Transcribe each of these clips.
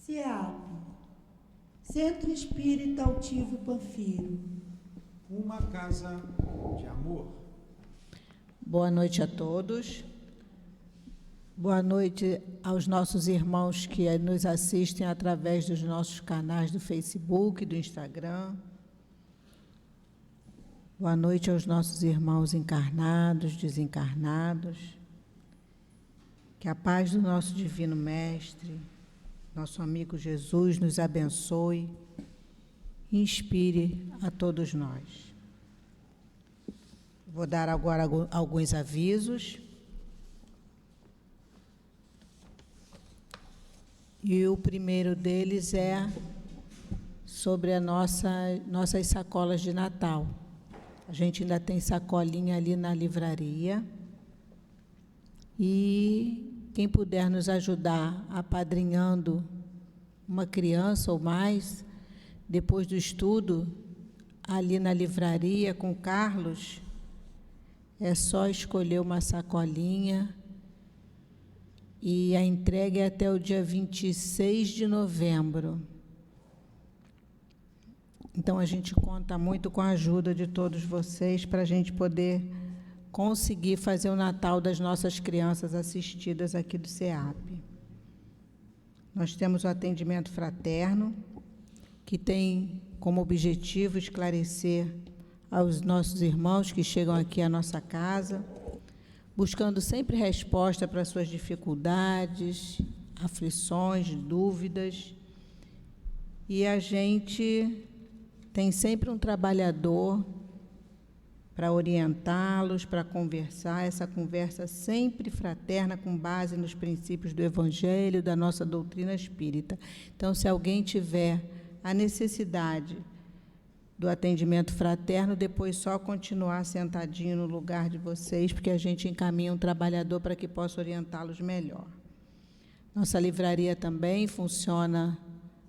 CEAP, Centro Espírita Altivo Panfiro. Uma casa de amor. Boa noite a todos. Boa noite aos nossos irmãos que nos assistem através dos nossos canais do Facebook, do Instagram. Boa noite aos nossos irmãos encarnados, desencarnados. Que a paz do nosso Divino Mestre, nosso amigo Jesus, nos abençoe e inspire a todos nós. Vou dar agora alguns avisos. E o primeiro deles é sobre as nossas sacolas de Natal. A gente ainda tem sacolinha ali na livraria. E quem puder nos ajudar apadrinhando uma criança ou mais, depois do estudo, ali na livraria com o Carlos, é só escolher uma sacolinha e a entrega é até o dia 26 de novembro. Então, a gente conta muito com a ajuda de todos vocês para a gente poder conseguir fazer o Natal das nossas crianças assistidas aqui do CEAP. Nós temos o atendimento fraterno, que tem como objetivo esclarecer aos nossos irmãos que chegam aqui à nossa casa, buscando sempre resposta para suas dificuldades, aflições, dúvidas. E a gente tem sempre um trabalhador para orientá-los, para conversar, essa conversa sempre fraterna, com base nos princípios do Evangelho, da nossa doutrina espírita. Então, se alguém tiver a necessidade do atendimento fraterno, depois só continuar sentadinho no lugar de vocês, porque a gente encaminha um trabalhador para que possa orientá-los melhor. Nossa livraria também funciona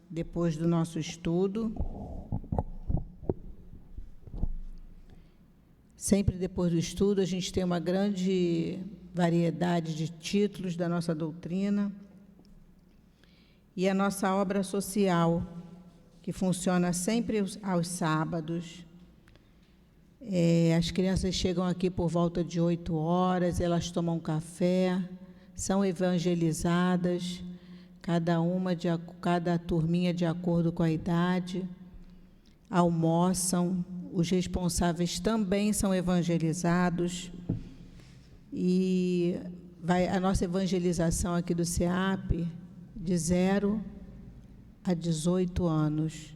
depois do nosso estudo. Sempre depois do estudo, a gente tem uma grande variedade de títulos da nossa doutrina. E a nossa obra social, que funciona sempre aos sábados. As crianças chegam aqui por volta de 8 horas, elas tomam café, são evangelizadas, cada turminha de acordo com a idade, almoçam, os responsáveis também são evangelizados, e a nossa evangelização aqui do CEAP, de 0 a 18 anos.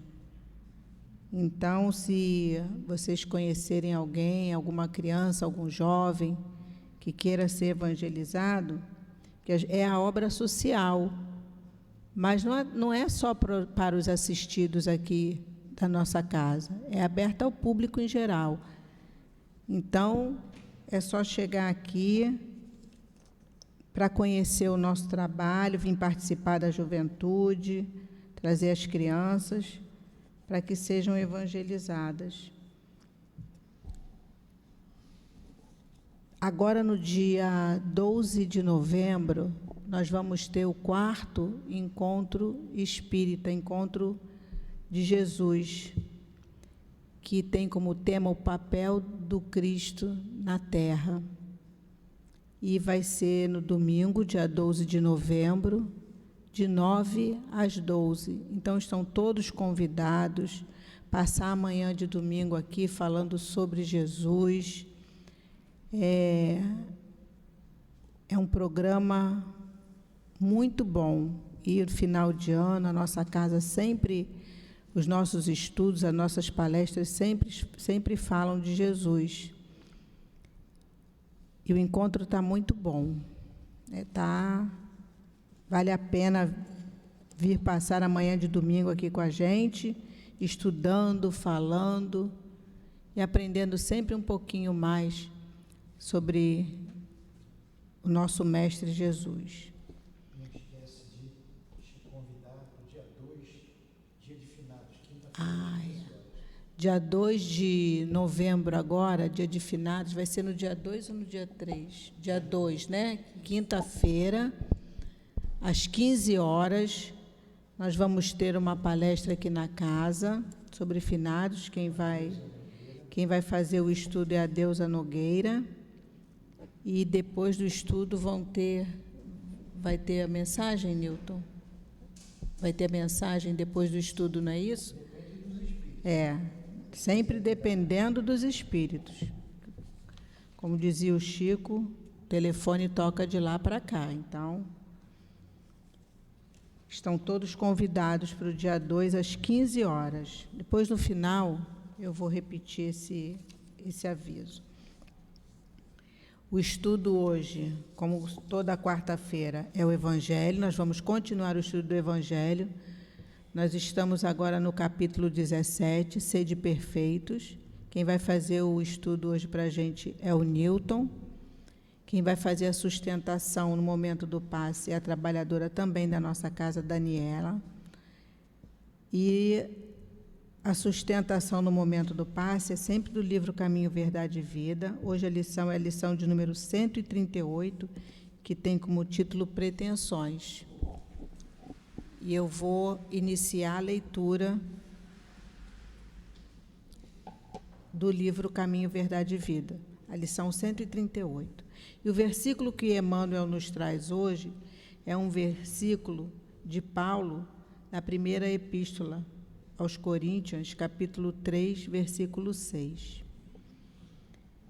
Então, se vocês conhecerem alguém, alguma criança, algum jovem que queira ser evangelizado, que é a obra social, mas não é só para os assistidos aqui da nossa casa, é aberta ao público em geral. Então, é só chegar aqui para conhecer o nosso trabalho, vir participar da juventude, trazer as crianças para que sejam evangelizadas. Agora, no dia 12 de novembro, nós vamos ter o 4º encontro espírita, encontro de Jesus, que tem como tema o papel do Cristo na Terra. E vai ser no domingo, dia 12 de novembro, de 9 às 12. Então, estão todos convidados a passar a manhã de domingo aqui falando sobre Jesus. É um programa muito bom. E no final de ano, a nossa casa sempre, os nossos estudos, as nossas palestras sempre falam de Jesus. E o encontro está muito bom. Vale a pena vir passar a manhã de domingo aqui com a gente, estudando, falando e aprendendo sempre um pouquinho mais sobre o nosso Mestre Jesus. Não esquece de te convidar para o dia 2, dia de finados, quinta-feira. Dia 2 de novembro agora, dia de finados, vai ser no dia 2 ou no dia 3? Dia 2, né? Quinta-feira, às 15 horas, Nós vamos ter uma palestra aqui na casa sobre finados. Quem vai fazer o estudo é a Deusa Nogueira. E depois do estudo vai ter a mensagem, Newton? Vai ter a mensagem depois do estudo, não é isso? É, sempre dependendo dos espíritos. Como dizia o Chico, o telefone toca de lá para cá. Então, estão todos convidados para o dia 2 às 15 horas. Depois, no final, eu vou repetir esse aviso. O estudo hoje, como toda quarta-feira, é o Evangelho. Nós vamos continuar o estudo do Evangelho. Nós estamos agora no capítulo 17, Sede Perfeitos. Quem vai fazer o estudo hoje para a gente é o Newton. Quem vai fazer a sustentação no momento do passe é a trabalhadora também da nossa casa, Daniela. E a sustentação no momento do passe é sempre do livro Caminho, Verdade e Vida. Hoje a lição é a lição de número 138, que tem como título Pretensões. E eu vou iniciar a leitura do livro Caminho, Verdade e Vida, a lição 138. E o versículo que Emmanuel nos traz hoje é um versículo de Paulo, na primeira epístola aos Coríntios, capítulo 3, versículo 6.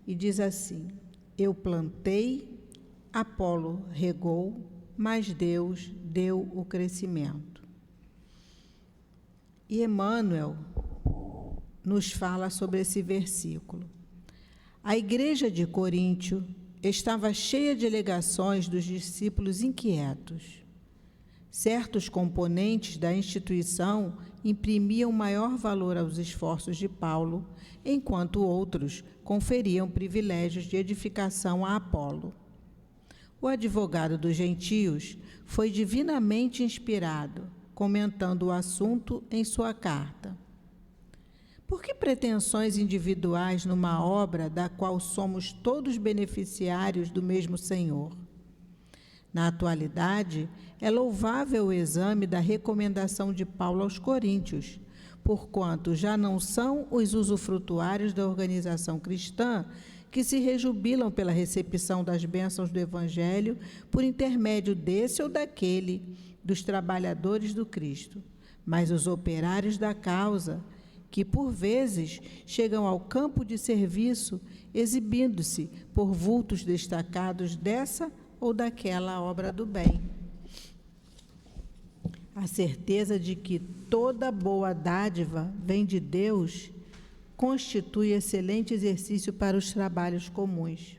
E diz assim: Eu plantei, Apolo regou, mas Deus deu o crescimento. E Emmanuel nos fala sobre esse versículo. A igreja de Coríntio estava cheia de alegações dos discípulos inquietos. Certos componentes da instituição imprimiam maior valor aos esforços de Paulo, enquanto outros conferiam privilégios de edificação a Apolo. O advogado dos gentios foi divinamente inspirado, comentando o assunto em sua carta. Por que pretensões individuais numa obra da qual somos todos beneficiários do mesmo Senhor? Na atualidade, é louvável o exame da recomendação de Paulo aos Coríntios, porquanto já não são os usufrutuários da organização cristã que se rejubilam pela recepção das bênçãos do Evangelho por intermédio desse ou daquele dos trabalhadores do Cristo, mas os operários da causa, que por vezes chegam ao campo de serviço exibindo-se por vultos destacados dessa ou daquela obra do bem. A certeza de que toda boa dádiva vem de Deus constitui excelente exercício para os trabalhos comuns.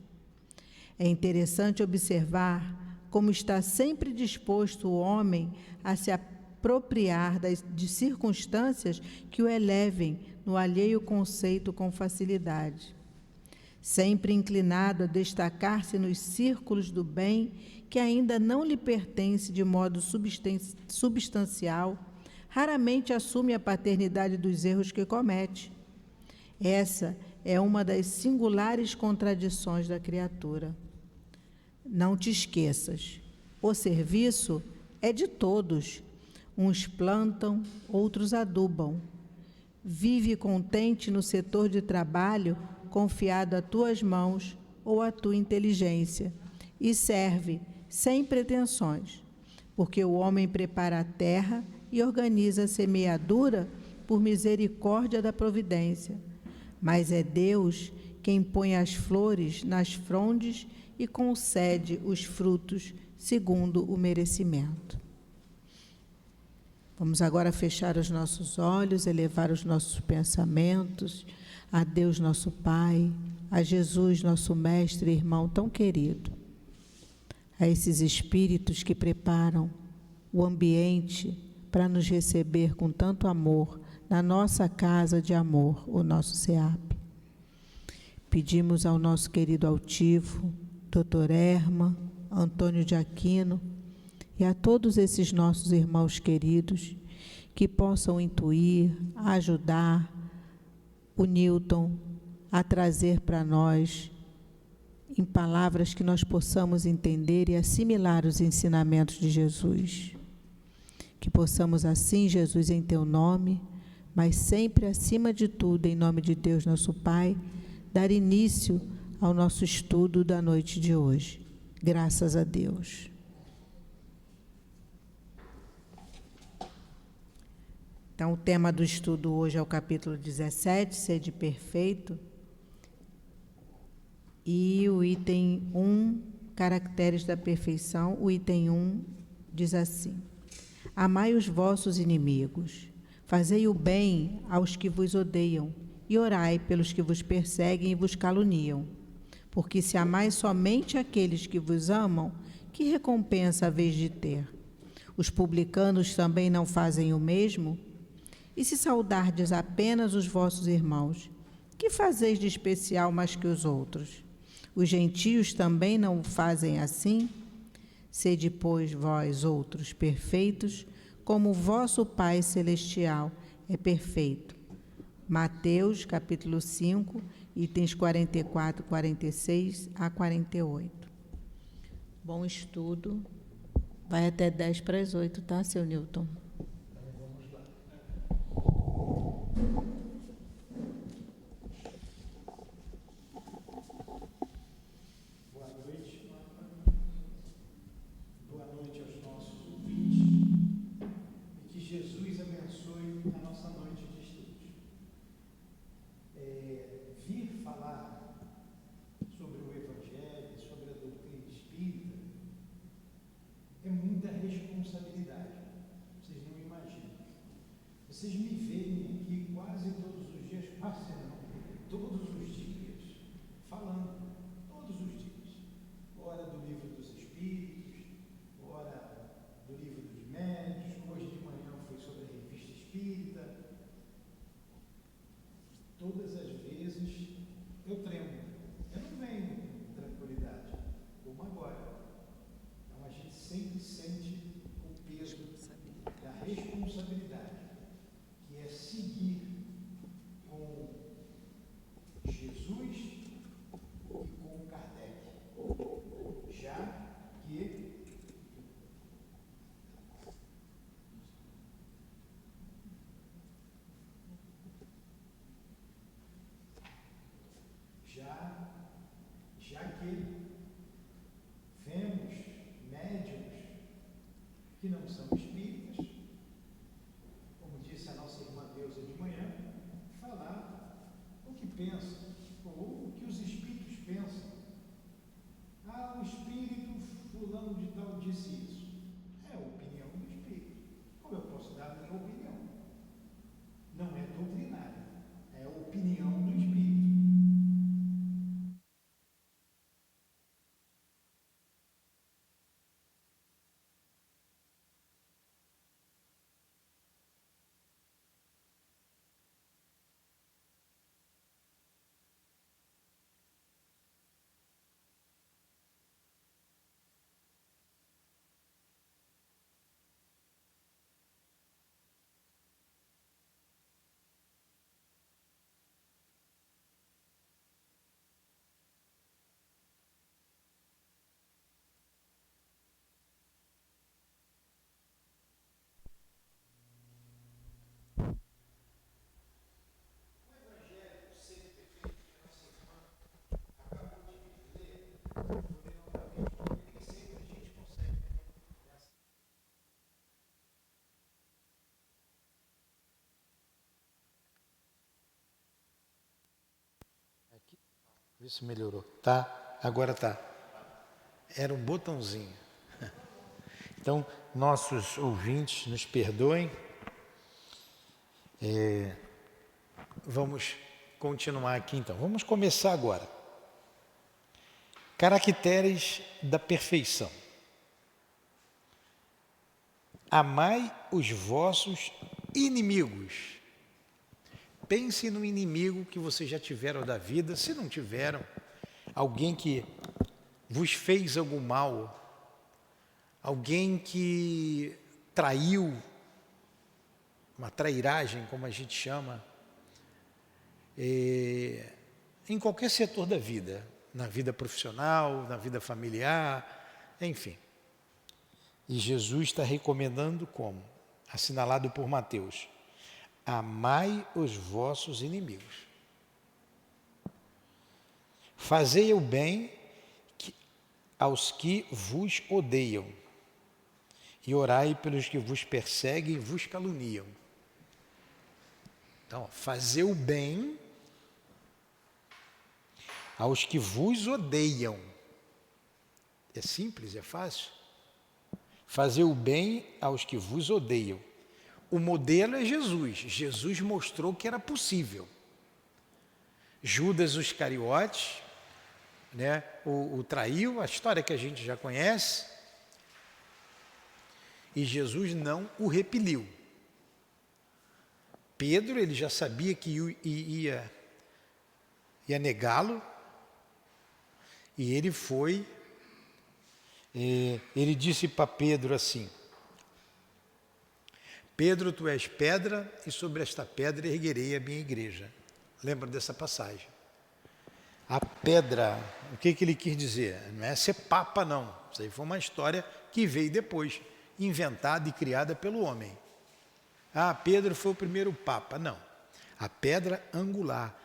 É interessante observar como está sempre disposto o homem a se apropriar de circunstâncias que o elevem no alheio conceito com facilidade. Sempre inclinado a destacar-se nos círculos do bem que ainda não lhe pertence de modo substancial, raramente assume a paternidade dos erros que comete. Essa é uma das singulares contradições da criatura. Não te esqueças, o serviço é de todos. Uns plantam, outros adubam. Vive contente no setor de trabalho confiado a tuas mãos ou à tua inteligência e serve sem pretensões, porque o homem prepara a terra e organiza a semeadura por misericórdia da providência, mas é Deus quem põe as flores nas frondes e concede os frutos segundo o merecimento. Vamos agora fechar os nossos olhos, elevar os nossos pensamentos a Deus nosso Pai, a Jesus nosso Mestre e irmão tão querido, a esses espíritos que preparam o ambiente para nos receber com tanto amor na nossa casa de amor, o nosso SEAP. Pedimos ao nosso querido altivo, Dr. Erma, Antônio de Aquino, e a todos esses nossos irmãos queridos que possam intuir, ajudar o Newton a trazer para nós, em palavras que nós possamos entender e assimilar os ensinamentos de Jesus. Que possamos assim, Jesus, em Teu nome, mas sempre acima de tudo, em nome de Deus, nosso Pai, dar início ao nosso estudo da noite de hoje. Graças a Deus. Então, o tema do estudo hoje é o capítulo 17, Sede Perfeito, e o item 1, Caracteres da Perfeição. O item 1 diz assim: Amai os vossos inimigos, fazei o bem aos que vos odeiam, e orai pelos que vos perseguem e vos caluniam. Porque se amais somente aqueles que vos amam, que recompensa haveis de ter? Os publicanos também não fazem o mesmo? E se saudardes apenas os vossos irmãos, que fazeis de especial mais que os outros? Os gentios também não fazem assim? Sede, pois, vós outros perfeitos, como o vosso Pai Celestial é perfeito. Mateus, capítulo 5, itens 44, 46 a 48. Bom estudo. Vai até 10 para as 8, tá, seu Newton? Boa noite. Boa noite aos nossos ouvintes. E que Jesus abençoe a nossa noite de estudos. Vir falar sobre o Evangelho, sobre a doutrina espírita, é muita responsabilidade. Vocês não imaginam. Vocês me veem aqui quase todos os dias, quase não, todos os dias, falando, todos os dias. Ora do livro dos Espíritos, ora do livro dos Médiuns, hoje de manhã foi sobre a revista Espírita. Todas as vezes eu tremo. Eu não venho com tranquilidade, como agora. Então a gente sempre sente o peso da responsabilidade, que é seguir com Jesus e com Kardec, já que vemos médiuns que não são espíritas, como disse a nossa irmã Deusa de manhã, falar o que pensa, ou o que os espíritos pensam. Ah, o espírito fulano de tal disse isso. É a opinião do espírito. Como eu posso dar a minha opinião? Não é doutrinária, é a opinião do espírito. Vê se melhorou. Tá? Agora tá. Era um botãozinho. Então, nossos ouvintes, nos perdoem. Vamos continuar aqui então. Vamos começar agora. Caracteres da perfeição. Amai os vossos inimigos. Pense no inimigo que vocês já tiveram da vida, se não tiveram, alguém que vos fez algum mal, alguém que traiu, uma trairagem, como a gente chama, em qualquer setor da vida, na vida profissional, na vida familiar, enfim. E Jesus está recomendando como? assinalado por Mateus. Amai os vossos inimigos. Fazei o bem aos que vos odeiam, e orai pelos que vos perseguem e vos caluniam. Então, fazer o bem aos que vos odeiam. É simples, é fácil. Fazer o bem aos que vos odeiam. O modelo é Jesus. Jesus mostrou que era possível. Judas Iscariotes, né, o traiu, a história que a gente já conhece, e Jesus não o repeliu. Pedro, ele já sabia que ia negá-lo, e ele foi, ele disse para Pedro assim: Pedro, tu és pedra, e sobre esta pedra erguerei a minha igreja. Lembra dessa passagem? A pedra, o que ele quis dizer? Não é ser papa, não. Isso aí foi uma história que veio depois, inventada e criada pelo homem. Ah, Pedro foi o primeiro papa. Não. A pedra angular.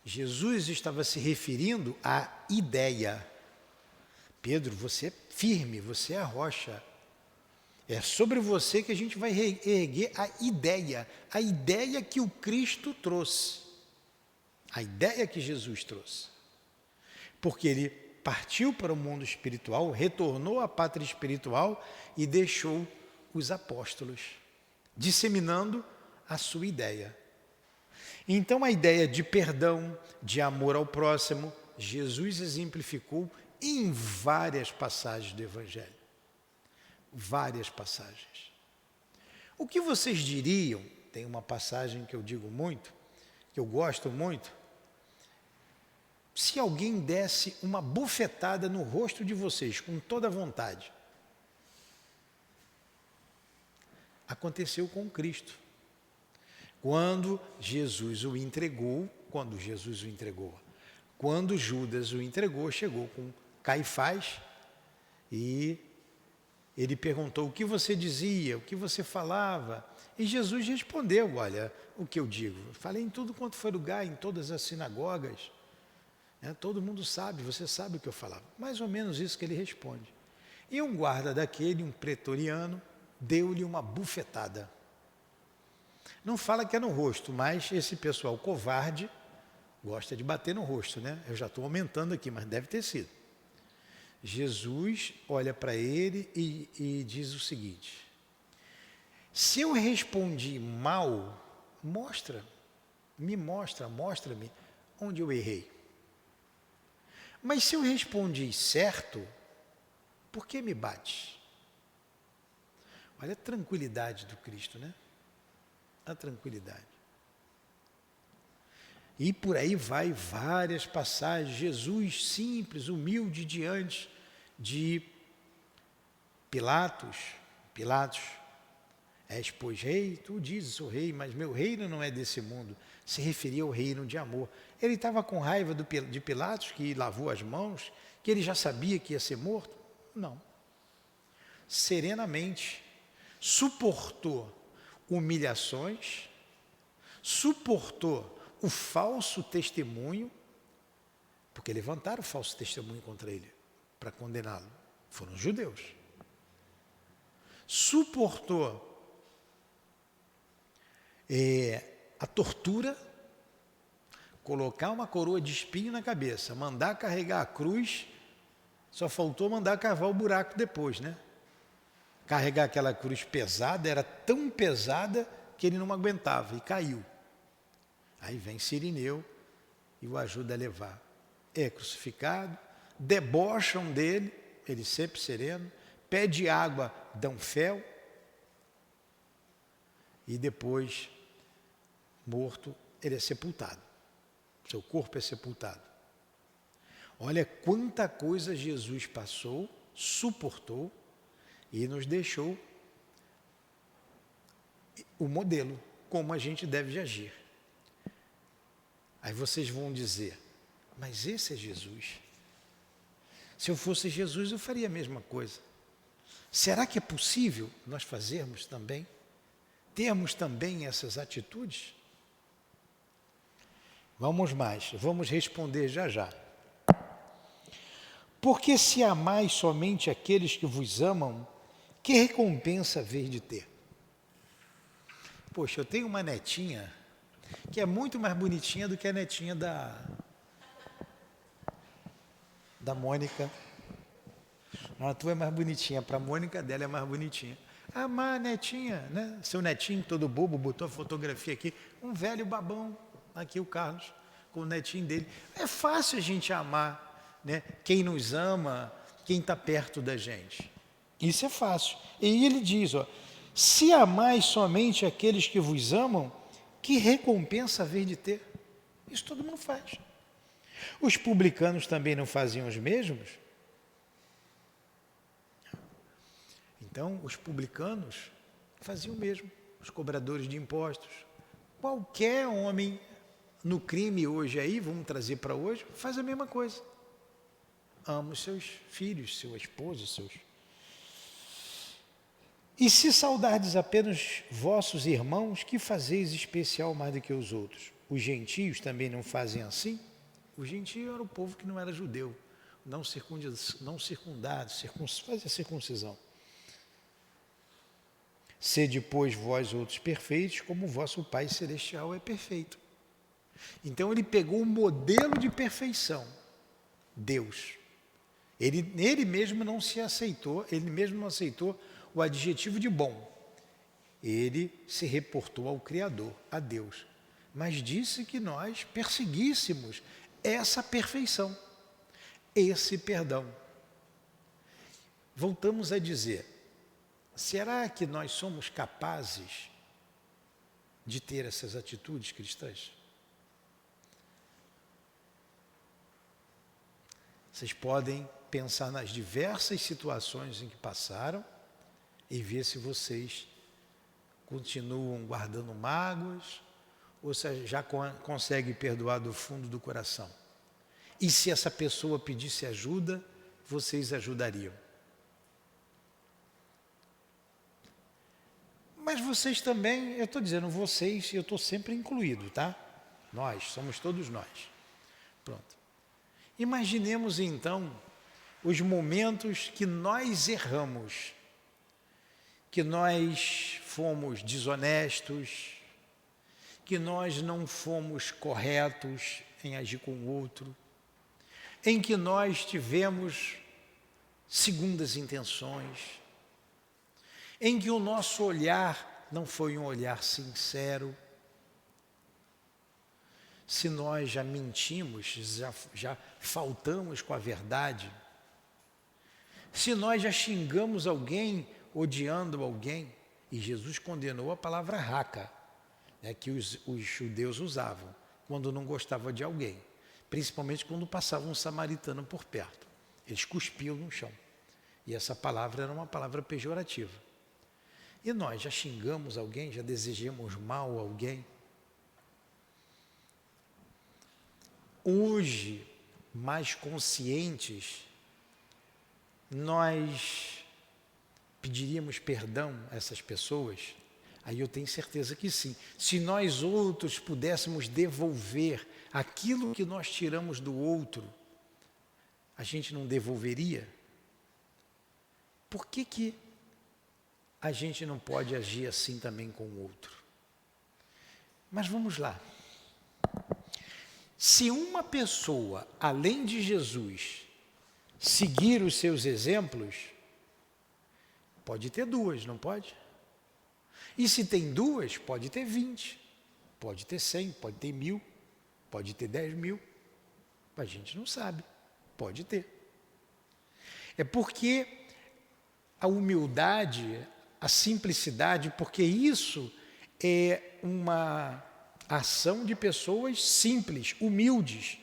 Jesus estava se referindo à ideia. Pedro, você é firme, você é a rocha. É sobre você que a gente vai erguer a ideia que o Cristo trouxe, a ideia que Jesus trouxe. Porque ele partiu para o mundo espiritual, retornou à pátria espiritual e deixou os apóstolos, disseminando a sua ideia. Então a ideia de perdão, de amor ao próximo, Jesus exemplificou em várias passagens do Evangelho. Várias passagens. O que vocês diriam, tem uma passagem que eu digo muito, que eu gosto muito, se alguém desse uma bufetada no rosto de vocês, com toda a vontade? Aconteceu com Cristo. Quando Jesus o entregou, quando Judas o entregou, chegou com Caifás e ele perguntou: o que você dizia, o que você falava? E Jesus respondeu: olha, o que eu digo, falei em tudo quanto foi lugar, em todas as sinagogas, todo mundo sabe, você sabe o que eu falava. Mais ou menos isso que ele responde. E um guarda daquele, um pretoriano, deu-lhe uma bufetada. Não fala que é no rosto, mas esse pessoal covarde gosta de bater no rosto, né? Eu já estou aumentando aqui, mas deve ter sido. Jesus olha para ele e diz o seguinte: se eu respondi mal, mostra-me onde eu errei. Mas se eu respondi certo, por que me bate? Olha a tranquilidade do Cristo, né? A tranquilidade. E por aí vai várias passagens. Jesus simples, humilde, diante de Pilatos. Pilatos, és pois rei? Tu dizes, sou rei, mas meu reino não é desse mundo. Se referia ao reino de amor. Ele estava com raiva de Pilatos, que lavou as mãos, que ele já sabia que ia ser morto? Não. Serenamente, suportou humilhações, suportou o falso testemunho, porque levantaram o falso testemunho contra ele, para condená-lo. Foram os judeus. Suportou a tortura, colocar uma coroa de espinho na cabeça, mandar carregar a cruz, só faltou mandar cavar o buraco depois, né? Carregar aquela cruz pesada, era tão pesada que ele não aguentava e caiu. Aí vem Cirineu e o ajuda a levar. É crucificado, debocham dele, ele sempre sereno, pede água, dão fel, e depois, morto, ele é sepultado. Seu corpo é sepultado. Olha quanta coisa Jesus passou, suportou e nos deixou o modelo, como a gente deve agir. Aí vocês vão dizer: mas esse é Jesus. Se eu fosse Jesus, eu faria a mesma coisa. Será que é possível nós fazermos também? termos também essas atitudes? Vamos responder já já. Porque se amais somente aqueles que vos amam, que recompensa haveis de ter? Poxa, eu tenho uma netinha que é muito mais bonitinha do que a netinha da Mônica. A tua é mais bonitinha, para a Mônica dela é mais bonitinha. Amar a netinha, né? Seu netinho todo bobo, botou a fotografia aqui, um velho babão, aqui o Carlos, com o netinho dele. É fácil a gente amar, né? Quem nos ama, quem está perto da gente. Isso é fácil. E ele diz, ó, se amais somente aqueles que vos amam, que recompensa haver de ter? Isso todo mundo faz. Os publicanos também não faziam os mesmos? Então, os publicanos faziam o mesmo, os cobradores de impostos. Qualquer homem no crime hoje aí, vamos trazer para hoje, faz a mesma coisa. Ama os seus filhos, sua esposa, seus... E se saudardes apenas vossos irmãos, que fazeis especial mais do que os outros? Os gentios também não fazem assim? O gentio era o povo que não era judeu, não circundado, fazia circuncisão. Sede, pois, vós outros perfeitos, como o vosso Pai Celestial é perfeito. Então ele pegou o modelo de perfeição, Deus. Ele mesmo não se aceitou, ele mesmo não aceitou o adjetivo de bom. Ele se reportou ao Criador, a Deus, mas disse que nós perseguíssemos essa perfeição, esse perdão. Voltamos a dizer, será que nós somos capazes de ter essas atitudes cristãs? Vocês podem pensar nas diversas situações em que passaram e ver se vocês continuam guardando mágoas ou se já conseguem perdoar do fundo do coração. E se essa pessoa pedisse ajuda, vocês ajudariam. Mas vocês também, eu estou dizendo vocês, eu estou sempre incluído, tá? Nós, somos todos nós. Pronto. Imaginemos então os momentos que nós erramos, que nós fomos desonestos, que nós não fomos corretos em agir com o outro, em que nós tivemos segundas intenções, em que o nosso olhar não foi um olhar sincero, se nós já mentimos, já faltamos com a verdade, se nós já xingamos alguém, odiando alguém, e Jesus condenou a palavra raca, né, que os judeus usavam, quando não gostavam de alguém, principalmente quando passava um samaritano por perto. Eles cuspiam no chão. E essa palavra era uma palavra pejorativa. E nós já xingamos alguém, já desejamos mal a alguém. Hoje, mais conscientes, nós pediríamos perdão a essas pessoas? Aí eu tenho certeza que sim. Se nós outros pudéssemos devolver aquilo que nós tiramos do outro, a gente não devolveria? Por que a gente não pode agir assim também com o outro? Mas vamos lá. Se uma pessoa, além de Jesus, seguir os seus exemplos, pode ter duas, não pode? E se tem duas, pode ter 20, pode ter 100, pode ter 1000, pode ter 10.000. A gente não sabe, pode ter. É porque a humildade, a simplicidade, porque isso é uma ação de pessoas simples, humildes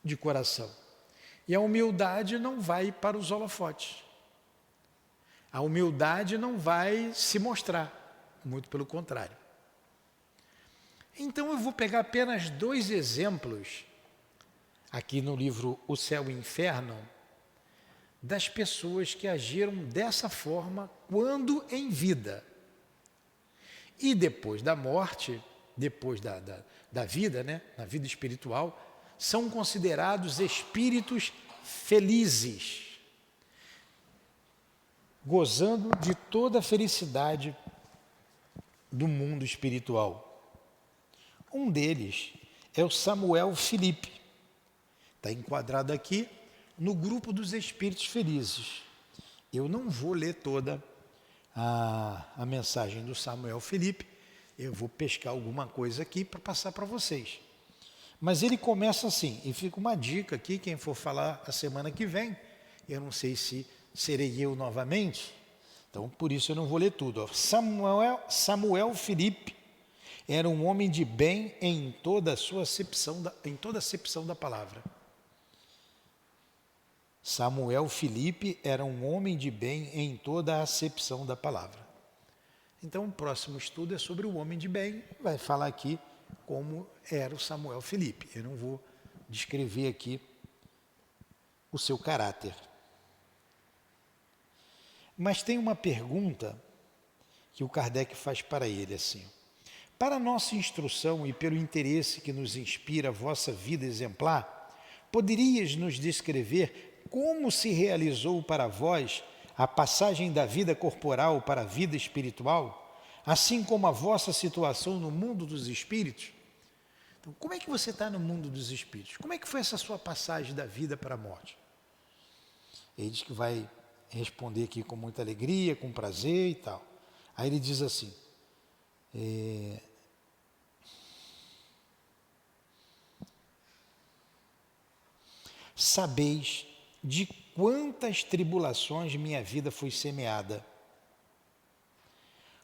de coração. E a humildade não vai para os holofotes. A humildade não vai se mostrar, muito pelo contrário. Então eu vou pegar apenas 2 exemplos, aqui no livro O Céu e o Inferno, das pessoas que agiram dessa forma quando em vida. E depois da morte, depois da vida, né, na vida espiritual, são considerados espíritos felizes, gozando de toda a felicidade do mundo espiritual. Um deles é o Samuel Felipe. Está enquadrado aqui no grupo dos espíritos felizes. Eu não vou ler toda a mensagem do Samuel Felipe, eu vou pescar alguma coisa aqui para passar para vocês. Mas ele começa assim, e fica uma dica aqui, quem for falar a semana que vem, eu não sei se serei eu novamente, então por isso eu não vou ler tudo. Samuel Felipe era um homem de bem em toda a sua acepção, em toda a acepção da palavra. Samuel Felipe era um homem de bem em toda a acepção da palavra. Então, o próximo estudo é sobre o homem de bem, vai falar aqui como era o Samuel Felipe. Eu não vou descrever aqui o seu caráter. Mas tem uma pergunta que o Kardec faz para ele assim: para nossa instrução e pelo interesse que nos inspira a vossa vida exemplar, poderias nos descrever como se realizou para vós a passagem da vida corporal para a vida espiritual, assim como a vossa situação no mundo dos espíritos? Então, como é que você está no mundo dos espíritos? Como é que foi essa sua passagem da vida para a morte? Ele diz que vai responder aqui com muita alegria, com prazer e tal. Aí ele diz assim: sabeis de quantas tribulações minha vida foi semeada.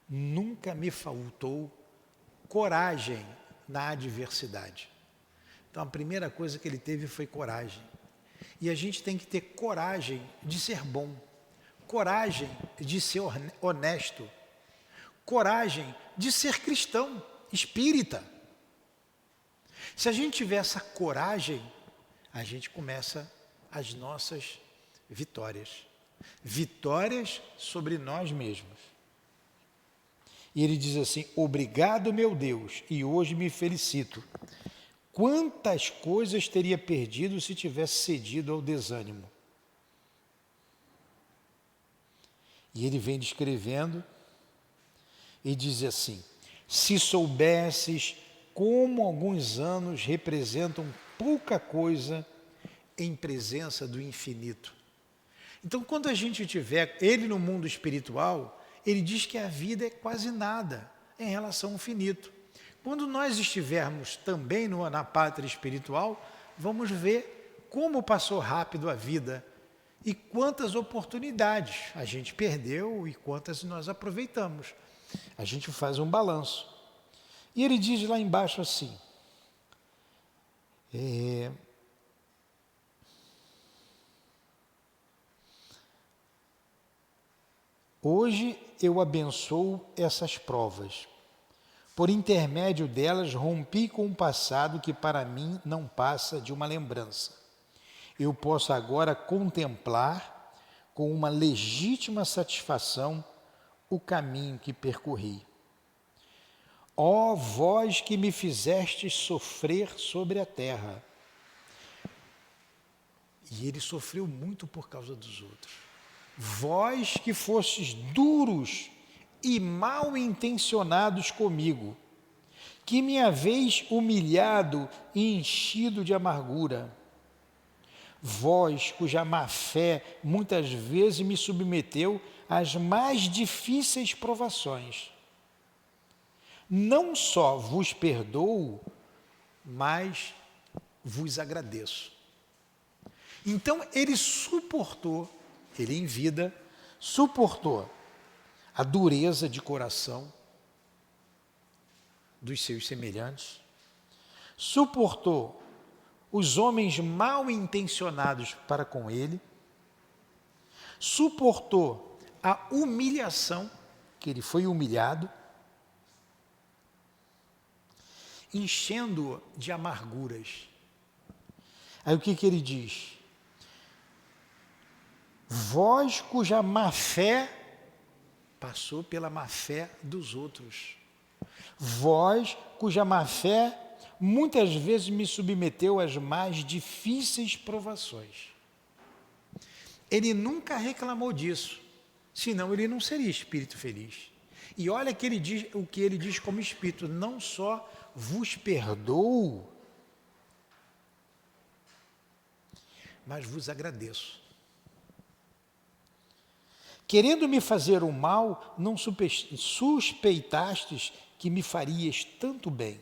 Nunca me faltou coragem na adversidade. Então a primeira coisa que ele teve foi coragem. E a gente tem que ter coragem de ser bom, coragem de ser honesto, coragem de ser cristão, espírita. Se a gente tiver essa coragem, a gente começa as nossas vitórias. Vitórias sobre nós mesmos. E ele diz assim: obrigado, meu Deus, e hoje me felicito. Quantas coisas teria perdido se tivesse cedido ao desânimo? E ele vem descrevendo e diz assim: se soubesses como alguns anos representam pouca coisa em presença do infinito. Então, quando a gente tiver ele no mundo espiritual, ele diz que a vida é quase nada em relação ao infinito. Quando nós estivermos também na pátria espiritual, vamos ver como passou rápido a vida e quantas oportunidades a gente perdeu e quantas nós aproveitamos. A gente faz um balanço. E ele diz lá embaixo assim: hoje eu abençoo essas provas. Por intermédio delas, rompi com um passado que para mim não passa de uma lembrança. Eu posso agora contemplar com uma legítima satisfação o caminho que percorri. Ó vós que me fizestes sofrer sobre a terra. E ele sofreu muito por causa dos outros. Vós que fostes duros e mal intencionados comigo, que me haveis humilhado e enchido de amargura. Vós, cuja má fé muitas vezes me submeteu às mais difíceis provações. Não só vos perdoo, mas vos agradeço. Então ele suportou, ele em vida, suportou a dureza de coração dos seus semelhantes, suportou os homens mal intencionados para com ele, suportou a humilhação, que ele foi humilhado, enchendo-o de amarguras. Aí o que ele diz? Vós cuja má fé passou pela má fé dos outros. Vós, cuja má-fé muitas vezes me submeteu às mais difíceis provações. Ele nunca reclamou disso, senão ele não seria espírito feliz. E olha que ele diz, o que ele diz como espírito: não só vos perdoo, mas vos agradeço. Querendo me fazer o mal, não suspeitastes que me farias tanto bem.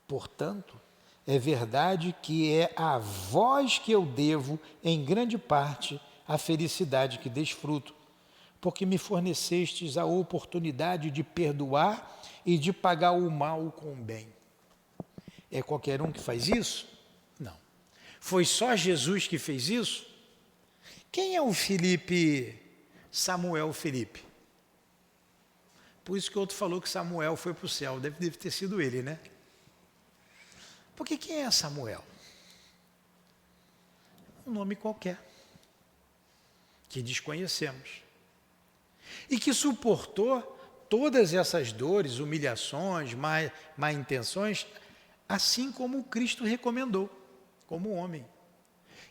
Portanto, é verdade que é a vós que eu devo, em grande parte, a felicidade que desfruto, porque me fornecestes a oportunidade de perdoar e de pagar o mal com o bem. É qualquer um que faz isso? Não. Foi só Jesus que fez isso? Quem é o Samuel Felipe? Por isso que o outro falou que Samuel foi para o céu. Deve ter sido ele, né? Porque quem é Samuel? Um nome qualquer, que desconhecemos. E que suportou todas essas dores, humilhações, má intenções, assim como Cristo recomendou, como homem.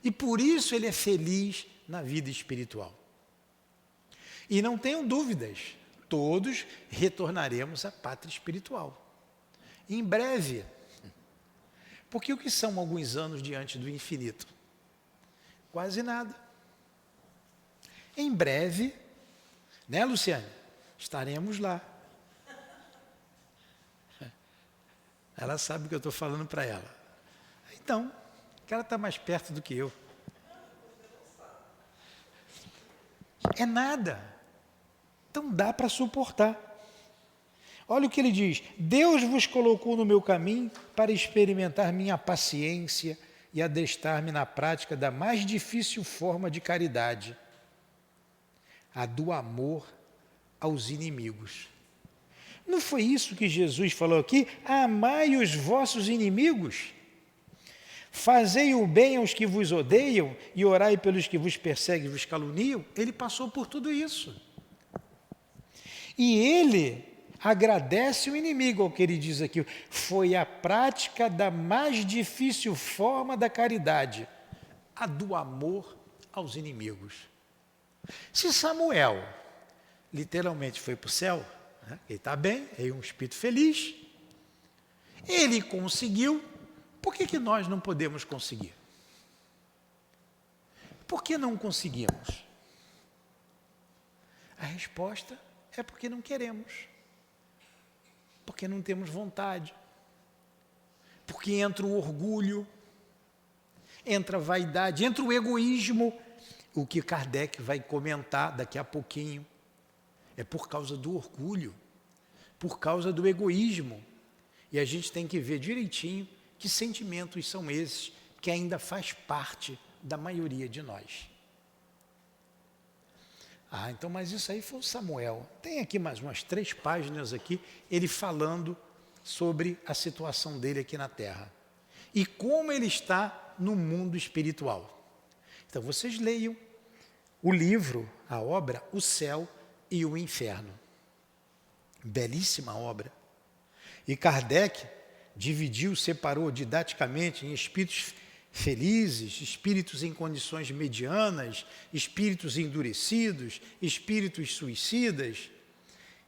E por isso ele é feliz na vida espiritual. E não tenham dúvidas, todos retornaremos à pátria espiritual. Em breve. Porque o que são alguns anos diante do infinito? Quase nada. Em breve, né, Luciane? Estaremos lá. Ela sabe o que eu estou falando para ela. Então, que ela está mais perto do que eu. É nada. Então dá para suportar. Olha o que ele diz: Deus vos colocou no meu caminho para experimentar minha paciência e adestrar-me na prática da mais difícil forma de caridade, a do amor aos inimigos. Não foi isso que Jesus falou aqui? Amai os vossos inimigos, fazei o bem aos que vos odeiam e orai pelos que vos perseguem e vos caluniam. Ele passou por tudo isso. E ele agradece o inimigo, ao que ele diz aqui. Foi a prática da mais difícil forma da caridade, a do amor aos inimigos. Se Samuel literalmente foi para o céu, né, ele está bem, é um espírito feliz, ele conseguiu, por que nós não podemos conseguir? Por que não conseguimos? A resposta é porque não queremos. Porque não temos vontade, porque entra o orgulho, entra a vaidade, entra o egoísmo, o que Kardec vai comentar daqui a pouquinho. É por causa do orgulho, por causa do egoísmo. E a gente tem que ver direitinho que sentimentos são esses que ainda faz parte da maioria de nós. Então, mas isso aí foi o Samuel. Tem aqui mais umas 3 páginas aqui, ele falando sobre a situação dele aqui na Terra. E como ele está no mundo espiritual. Então, vocês leiam o livro, a obra, O Céu e o Inferno. Belíssima obra. E Kardec dividiu, separou didaticamente em espíritos felizes, espíritos em condições medianas, espíritos endurecidos, espíritos suicidas.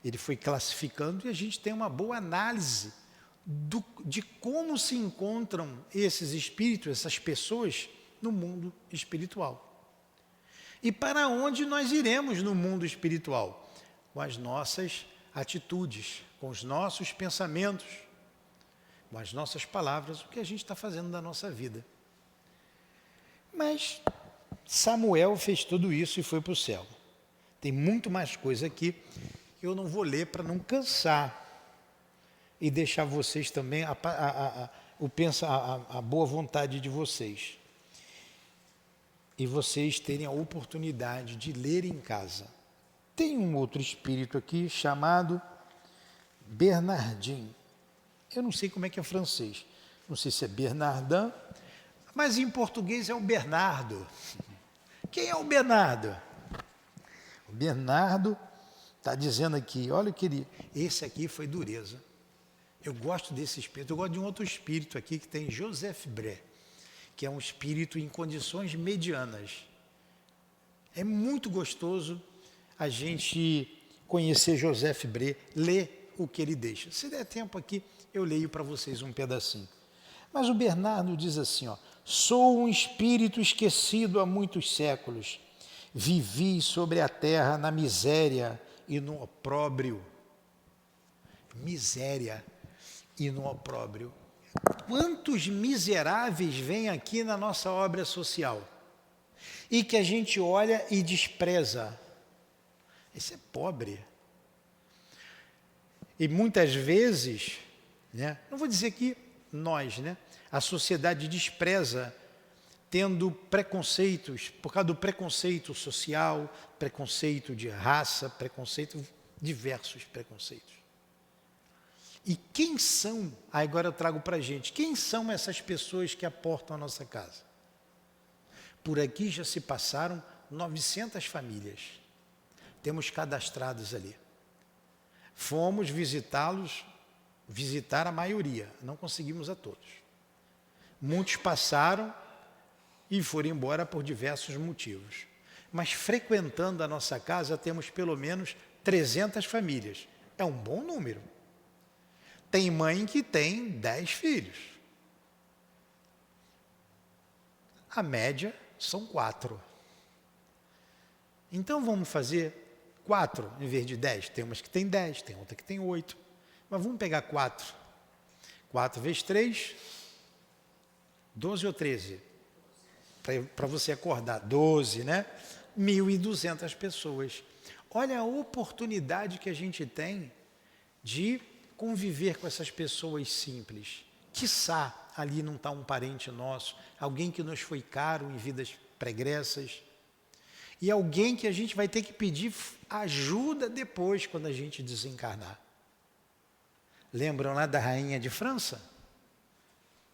Ele foi classificando e a gente tem uma boa análise de como se encontram esses espíritos, essas pessoas no mundo espiritual. E para onde nós iremos no mundo espiritual? Com as nossas atitudes, com os nossos pensamentos, com as nossas palavras, o que a gente está fazendo da nossa vida. Mas Samuel fez tudo isso e foi para o céu. Tem muito mais coisa aqui que eu não vou ler para não cansar e deixar vocês também a boa vontade de vocês. E vocês terem a oportunidade de ler em casa. Tem um outro espírito aqui chamado Bernardin. Eu não sei como é que é francês. Não sei se é Bernardin, mas em português é o Bernardo. Quem é o Bernardo? O Bernardo Está dizendo aqui, olha o que ele... Esse aqui foi dureza. Eu gosto desse espírito. Eu gosto de um outro espírito aqui que tem Joseph Bré, que é um espírito em condições medianas. É muito gostoso a gente conhecer Joseph Bré, ler o que ele deixa. Se der tempo aqui, eu leio para vocês um pedacinho. Mas o Bernardo diz assim, ó, sou um espírito esquecido há muitos séculos. Vivi sobre a terra na miséria e no opróbrio. Miséria e no opróbrio. Quantos miseráveis vêm aqui na nossa obra social e que a gente olha e despreza? Esse é pobre. E muitas vezes, né, não vou dizer que nós, né, a sociedade despreza, tendo preconceitos, por causa do preconceito social, preconceito de raça, preconceito, diversos preconceitos. E quem são, agora eu trago para a gente, quem são essas pessoas que aportam a nossa casa? Por aqui já se passaram 900 famílias, temos cadastrados ali. Fomos visitá-los, visitar a maioria, não conseguimos a todos. Muitos passaram e foram embora por diversos motivos. Mas frequentando a nossa casa temos pelo menos 300 famílias. É um bom número. Tem mãe que tem 10 filhos. A média são 4. Então vamos fazer 4 em vez de 10. Tem umas que tem 10, tem outra que tem 8. Mas vamos pegar 4. 4 vezes 3, 12 ou 13? Para você acordar, 12, né? 1.200 pessoas. Olha a oportunidade que a gente tem de conviver com essas pessoas simples. Quiçá ali não está um parente nosso, alguém que nos foi caro em vidas pregressas, e alguém que a gente vai ter que pedir ajuda depois, quando a gente desencarnar. Lembram lá da rainha de França?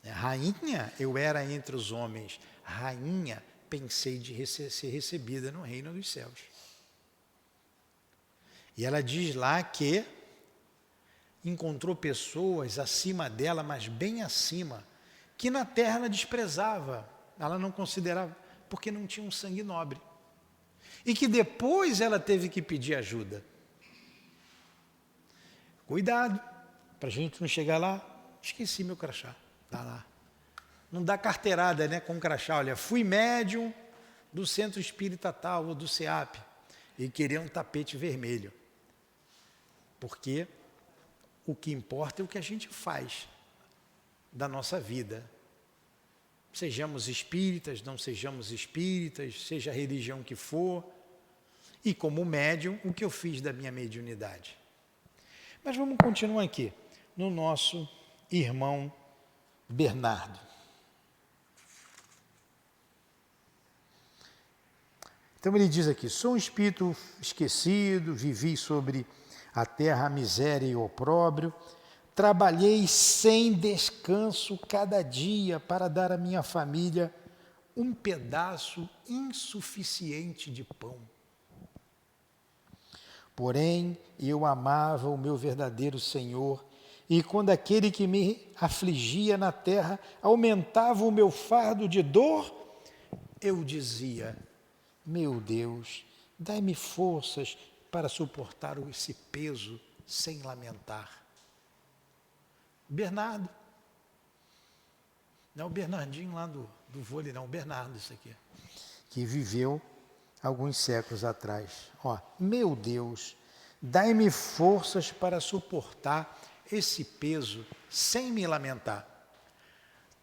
Rainha, eu era entre os homens. Rainha, pensei de ser recebida no reino dos céus. E ela diz lá que encontrou pessoas acima dela, mas bem acima, que na terra ela desprezava, ela não considerava, porque não tinha um sangue nobre. E que depois ela teve que pedir ajuda. Cuidado, para a gente não chegar lá, esqueci meu crachá, está lá. Não dá carteirada, né, com crachá. Olha, fui médium do Centro Espírita tal, ou do CEAP, e queria um tapete vermelho. Porque o que importa é o que a gente faz da nossa vida. Sejamos espíritas, não sejamos espíritas, seja a religião que for, e como médium, o que eu fiz da minha mediunidade. Mas vamos continuar aqui, no nosso irmão Bernardo. Então ele diz aqui, sou um espírito esquecido, vivi sobre a terra a miséria e o opróbrio, trabalhei sem descanso cada dia para dar à minha família um pedaço insuficiente de pão. Porém, eu amava o meu verdadeiro Senhor, e quando aquele que me afligia na terra aumentava o meu fardo de dor, eu dizia, meu Deus, dai-me forças para suportar esse peso sem lamentar. Bernardo. Não é o Bernardinho lá do vôlei, não, o Bernardo, isso aqui. Que viveu alguns séculos atrás. Ó, meu Deus, dai-me forças para suportar esse peso sem me lamentar.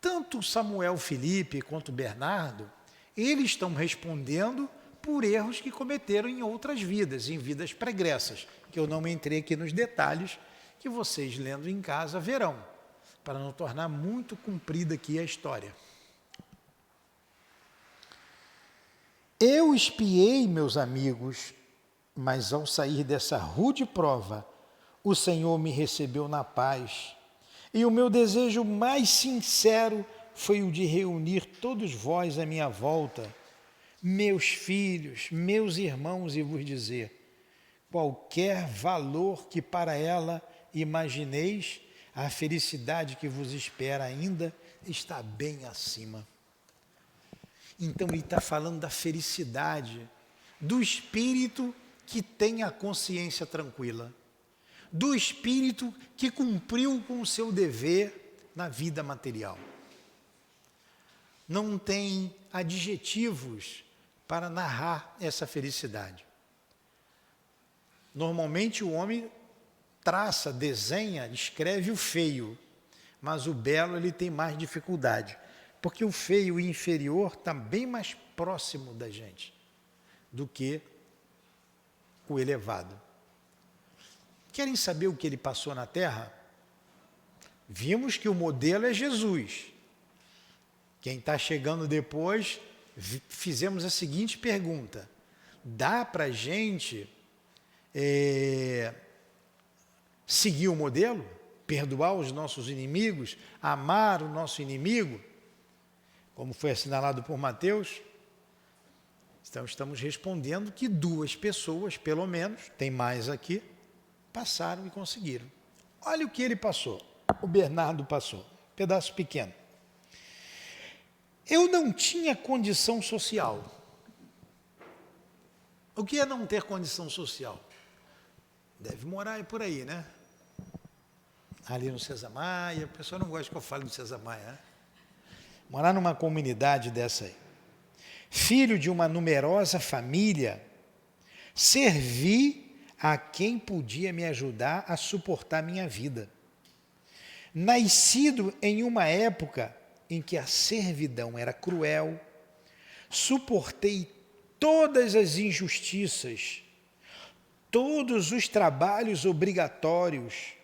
Tanto Samuel Felipe quanto Bernardo, eles estão respondendo por erros que cometeram em outras vidas, em vidas pregressas, que eu não entrei aqui nos detalhes, que vocês lendo em casa verão, para não tornar muito comprida aqui a história. Eu espiei, meus amigos, mas ao sair dessa rude prova, o Senhor me recebeu na paz, e o meu desejo mais sincero foi o de reunir todos vós à minha volta, meus filhos, meus irmãos, e vos dizer, qualquer valor que para ela imagineis, a felicidade que vos espera ainda está bem acima. Então ele está falando da felicidade do espírito que tem a consciência tranquila, do espírito que cumpriu com o seu dever na vida material. Não tem adjetivos para narrar essa felicidade. Normalmente o homem traça, desenha, escreve o feio, mas o belo ele tem mais dificuldade, porque o feio e inferior está bem mais próximo da gente do que o elevado. Querem saber o que ele passou na Terra? Vimos que o modelo é Jesus. Quem está chegando depois, fizemos a seguinte pergunta: dá para a gente seguir o modelo? Perdoar os nossos inimigos? Amar o nosso inimigo? Como foi assinalado por Mateus? Então estamos respondendo que 2 pessoas, pelo menos, tem mais aqui, passaram e conseguiram. Olha o que ele passou. O Bernardo passou. Pedaço pequeno. Eu não tinha condição social. O que é não ter condição social? Deve morar por aí, né? Ali no César Maia. A pessoa não gosta que eu fale do César Maia, né? Morar numa comunidade dessa aí. Filho de uma numerosa família, servi a quem podia me ajudar a suportar minha vida. Nascido em uma época em que a servidão era cruel, suportei todas as injustiças, todos os trabalhos obrigatórios,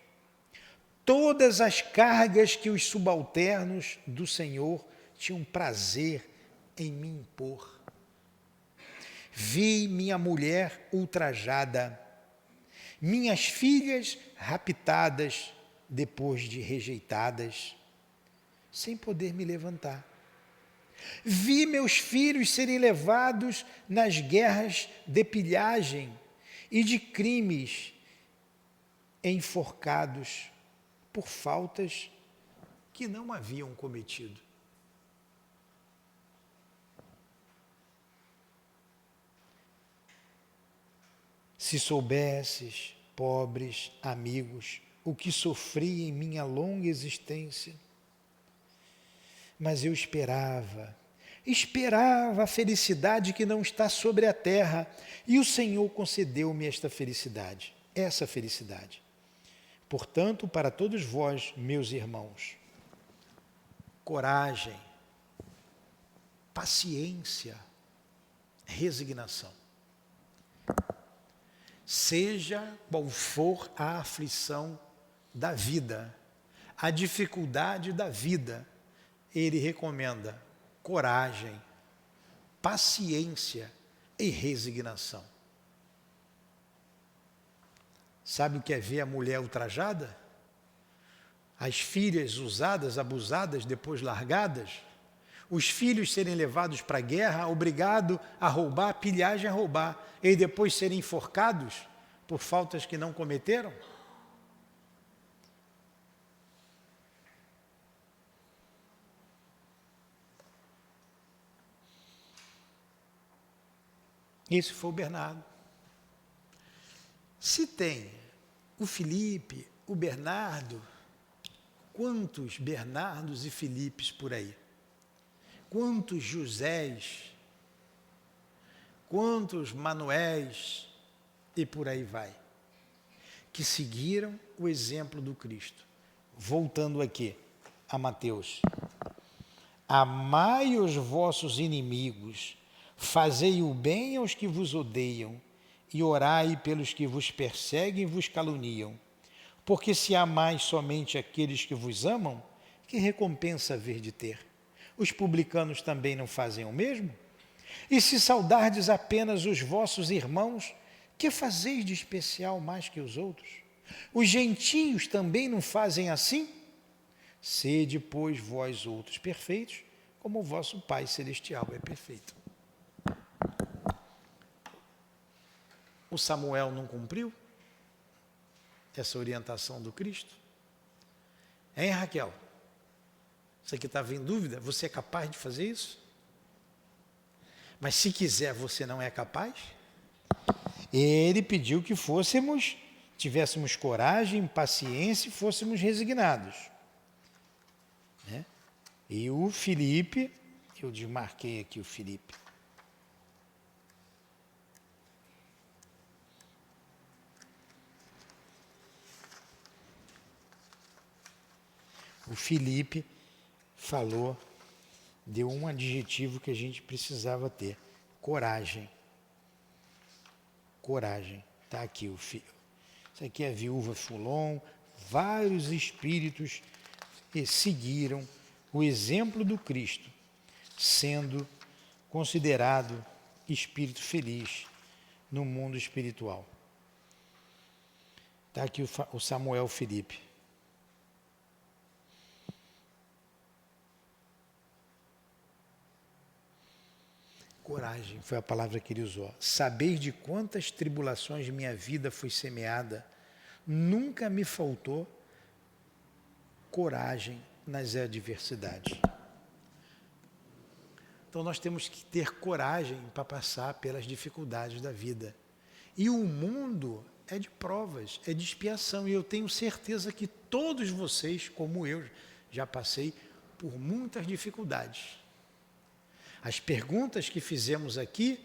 todas as cargas que os subalternos do Senhor tinham prazer em me impor. Vi minha mulher ultrajada, minhas filhas raptadas depois de rejeitadas, sem poder me levantar. Vi meus filhos serem levados nas guerras de pilhagem e de crimes, enforcados por faltas que não haviam cometido. Se soubesses, pobres amigos, o que sofri em minha longa existência. Mas eu esperava a felicidade que não está sobre a terra, e o Senhor concedeu-me esta felicidade, essa felicidade. Portanto, para todos vós, meus irmãos, coragem, paciência, resignação. Seja qual for a aflição da vida, a dificuldade da vida, ele recomenda coragem, paciência e resignação. Sabe o que é ver a mulher ultrajada? As filhas usadas, abusadas, depois largadas? Os filhos serem levados para a guerra, obrigado a roubar, pilhagem a roubar, e depois serem enforcados por faltas que não cometeram? Esse foi o Bernardo. Se tem o Felipe, o Bernardo, quantos Bernardos e Filipes por aí? Quantos Josés, quantos Manuéis e por aí vai, que seguiram o exemplo do Cristo. Voltando aqui a Mateus. Amai os vossos inimigos, fazei o bem aos que vos odeiam, e orai pelos que vos perseguem e vos caluniam. Porque se amais somente aqueles que vos amam, que recompensa haver de ter? Os publicanos também não fazem o mesmo? E se saudardes apenas os vossos irmãos, que fazeis de especial mais que os outros? Os gentios também não fazem assim? Sede, pois, vós outros perfeitos, como o vosso Pai Celestial é perfeito. O Samuel não cumpriu essa orientação do Cristo? Hein, Raquel? Você que estava em dúvida, você é capaz de fazer isso? Mas se quiser, você não é capaz? Ele pediu que tivéssemos coragem, paciência e fôssemos resignados. Né? E o Filipe, eu desmarquei aqui o Filipe. O Filipe falou, deu um adjetivo que a gente precisava ter: coragem. Coragem. Está aqui o filho. Isso aqui é a viúva Fulon. Vários espíritos seguiram o exemplo do Cristo, sendo considerado espírito feliz no mundo espiritual. Está aqui o Samuel Filipe. Coragem foi a palavra que ele usou. Saber de quantas tribulações minha vida foi semeada, nunca me faltou coragem nas adversidades. Então nós temos que ter coragem para passar pelas dificuldades da vida. E o mundo é de provas, é de expiação. E eu tenho certeza que todos vocês, como eu, já passei por muitas dificuldades. As perguntas que fizemos aqui,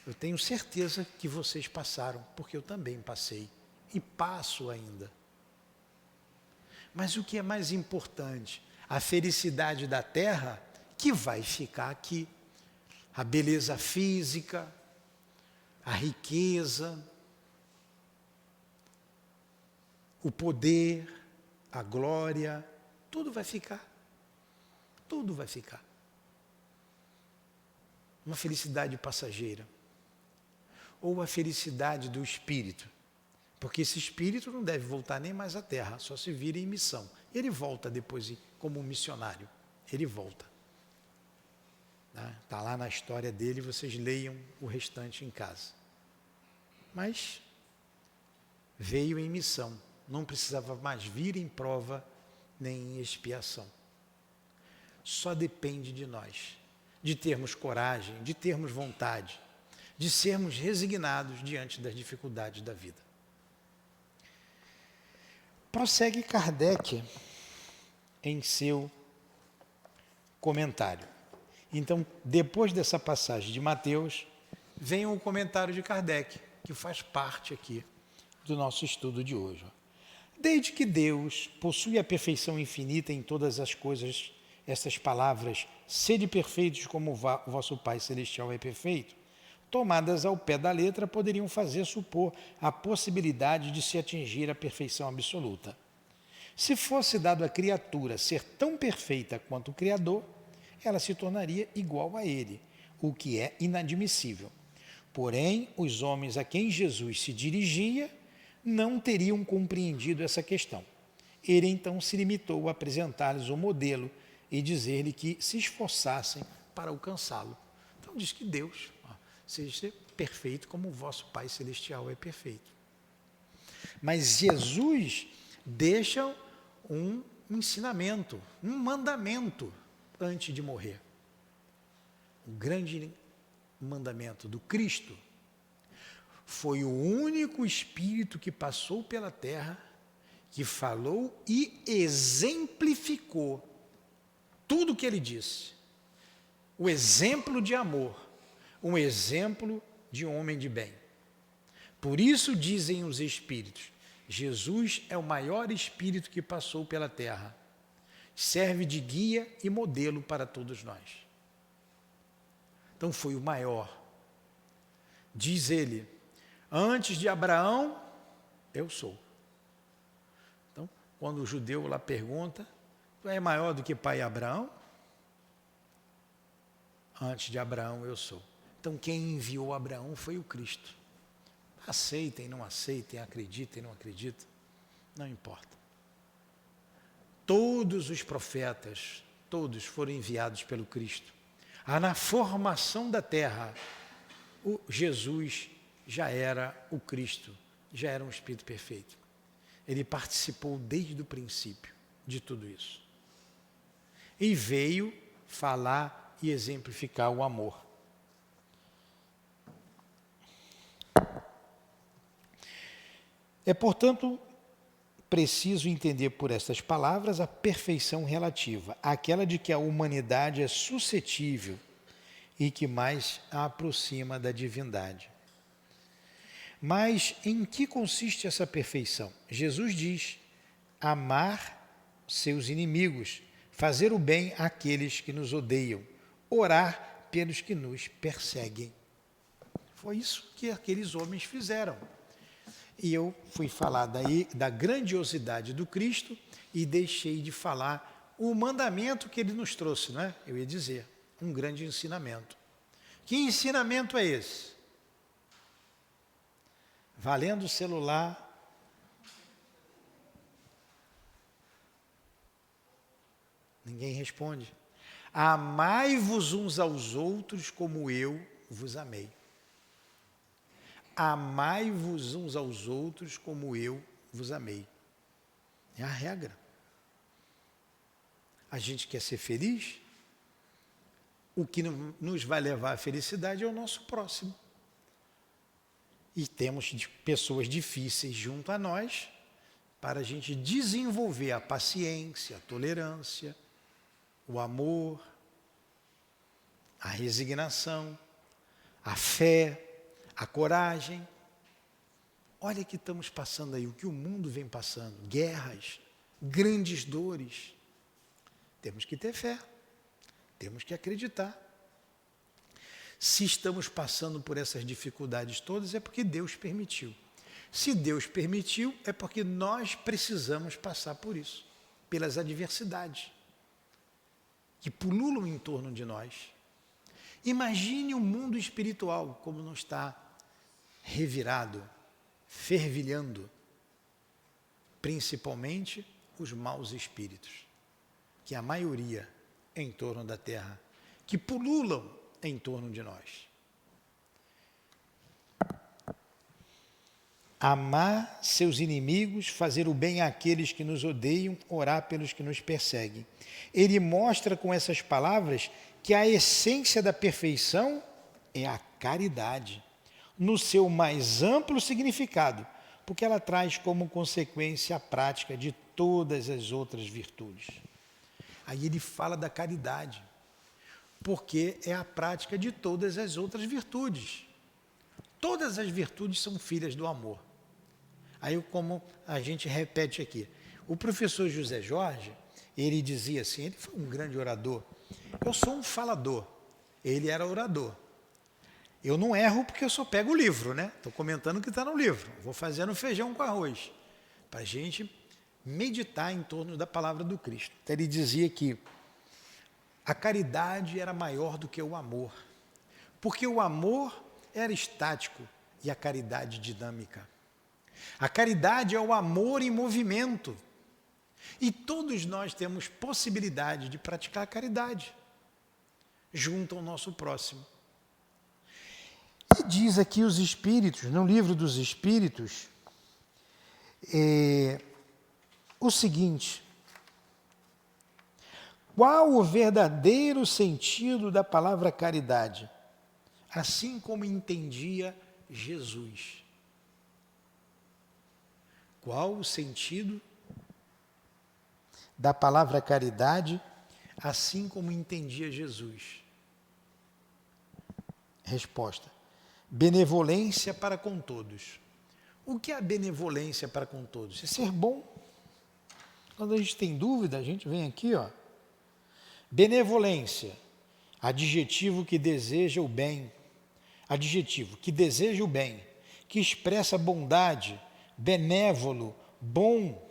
eu tenho certeza que vocês passaram, porque eu também passei e passo ainda. Mas o que é mais importante? A felicidade da terra, que vai ficar aqui. A beleza física, a riqueza, o poder, a glória, tudo vai ficar. Tudo vai ficar. Uma felicidade passageira, ou a felicidade do espírito, porque esse espírito não deve voltar nem mais à terra, só se vira em missão. Ele volta depois como um missionário, ele volta. Está lá na história dele, vocês leiam o restante em casa. Mas veio em missão, não precisava mais vir em prova nem em expiação. Só depende de nós, de termos coragem, de termos vontade, de sermos resignados diante das dificuldades da vida. Prossegue Kardec em seu comentário. Então, depois dessa passagem de Mateus, vem o comentário de Kardec, que faz parte aqui do nosso estudo de hoje. Desde que Deus possui a perfeição infinita em todas as coisas, essas palavras, sede perfeitos como o vosso Pai Celestial é perfeito, tomadas ao pé da letra, poderiam fazer supor a possibilidade de se atingir a perfeição absoluta. Se fosse dado à criatura ser tão perfeita quanto o Criador, ela se tornaria igual a ele, o que é inadmissível. Porém, os homens a quem Jesus se dirigia não teriam compreendido essa questão. Ele então se limitou a apresentar-lhes o modelo e dizer-lhe que se esforçassem para alcançá-lo. Então diz que Deus seja perfeito como o vosso Pai Celestial é perfeito. Mas Jesus deixa um ensinamento, um mandamento antes de morrer. O grande mandamento do Cristo foi o único Espírito que passou pela terra, que falou e exemplificou tudo o que ele disse. O exemplo de amor, um exemplo de homem de bem. Por isso dizem os Espíritos, Jesus é o maior Espírito que passou pela terra. Serve de guia e modelo para todos nós. Então foi o maior. Diz ele, antes de Abraão, eu sou. Então, quando o judeu lá pergunta, tu é maior do que pai Abraão? Antes de Abraão, eu sou. Então, quem enviou Abraão foi o Cristo. Aceitem, não aceitem, acreditem, não acreditem, não importa. Todos os profetas, todos foram enviados pelo Cristo. Na formação da terra, o Jesus já era o Cristo, já era um Espírito perfeito. Ele participou desde o princípio de tudo isso. E veio falar e exemplificar o amor. É, portanto, preciso entender por estas palavras a perfeição relativa, aquela de que a humanidade é suscetível e que mais a aproxima da divindade. Mas em que consiste essa perfeição? Jesus diz: amar seus inimigos, fazer o bem àqueles que nos odeiam, orar pelos que nos perseguem. Foi isso que aqueles homens fizeram. E eu fui falar daí da grandiosidade do Cristo e deixei de falar o mandamento que ele nos trouxe, não é? Eu ia dizer, um grande ensinamento. Que ensinamento é esse? Valendo o celular, ninguém responde. Amai-vos uns aos outros como eu vos amei. Amai-vos uns aos outros como eu vos amei. É a regra. A gente quer ser feliz? O que nos vai levar à felicidade é o nosso próximo. E temos pessoas difíceis junto a nós para a gente desenvolver a paciência, a tolerância, o amor, a resignação, a fé, a coragem. Olha que estamos passando aí, o que o mundo vem passando, guerras, grandes dores. Temos que ter fé, temos que acreditar. Se estamos passando por essas dificuldades todas, é porque Deus permitiu. Se Deus permitiu, é porque nós precisamos passar por isso, pelas adversidades que pululam em torno de nós. Imagine o mundo espiritual como não está revirado, fervilhando, principalmente os maus espíritos, que a maioria é em torno da terra, que pululam em torno de nós. Amar seus inimigos, fazer o bem àqueles que nos odeiam, orar pelos que nos perseguem. Ele mostra com essas palavras que a essência da perfeição é a caridade, no seu mais amplo significado, porque ela traz como consequência a prática de todas as outras virtudes. Aí ele fala da caridade, porque é a prática de todas as outras virtudes. Todas as virtudes são filhas do amor. Aí, como a gente repete aqui, o professor José Jorge, ele dizia assim, ele foi um grande orador. Eu sou um falador, ele era orador. Eu não erro porque eu só pego o livro, né? Estou comentando o que está no livro. Vou fazendo feijão com arroz, para a gente meditar em torno da palavra do Cristo. Então, ele dizia que a caridade era maior do que o amor, porque o amor era estático e a caridade dinâmica. A caridade é o amor em movimento. E todos nós temos possibilidade de praticar a caridade junto ao nosso próximo. E diz aqui os Espíritos, no livro dos Espíritos, o seguinte: qual o verdadeiro sentido da palavra caridade? Assim como entendia Jesus. Qual o sentido da palavra caridade, assim como entendia Jesus? Resposta: benevolência para com todos. O que é a benevolência para com todos? É ser bom. Quando a gente tem dúvida, a gente vem aqui, ó. Benevolência, adjetivo que deseja o bem. Adjetivo que deseja o bem, que expressa bondade, benévolo, bom.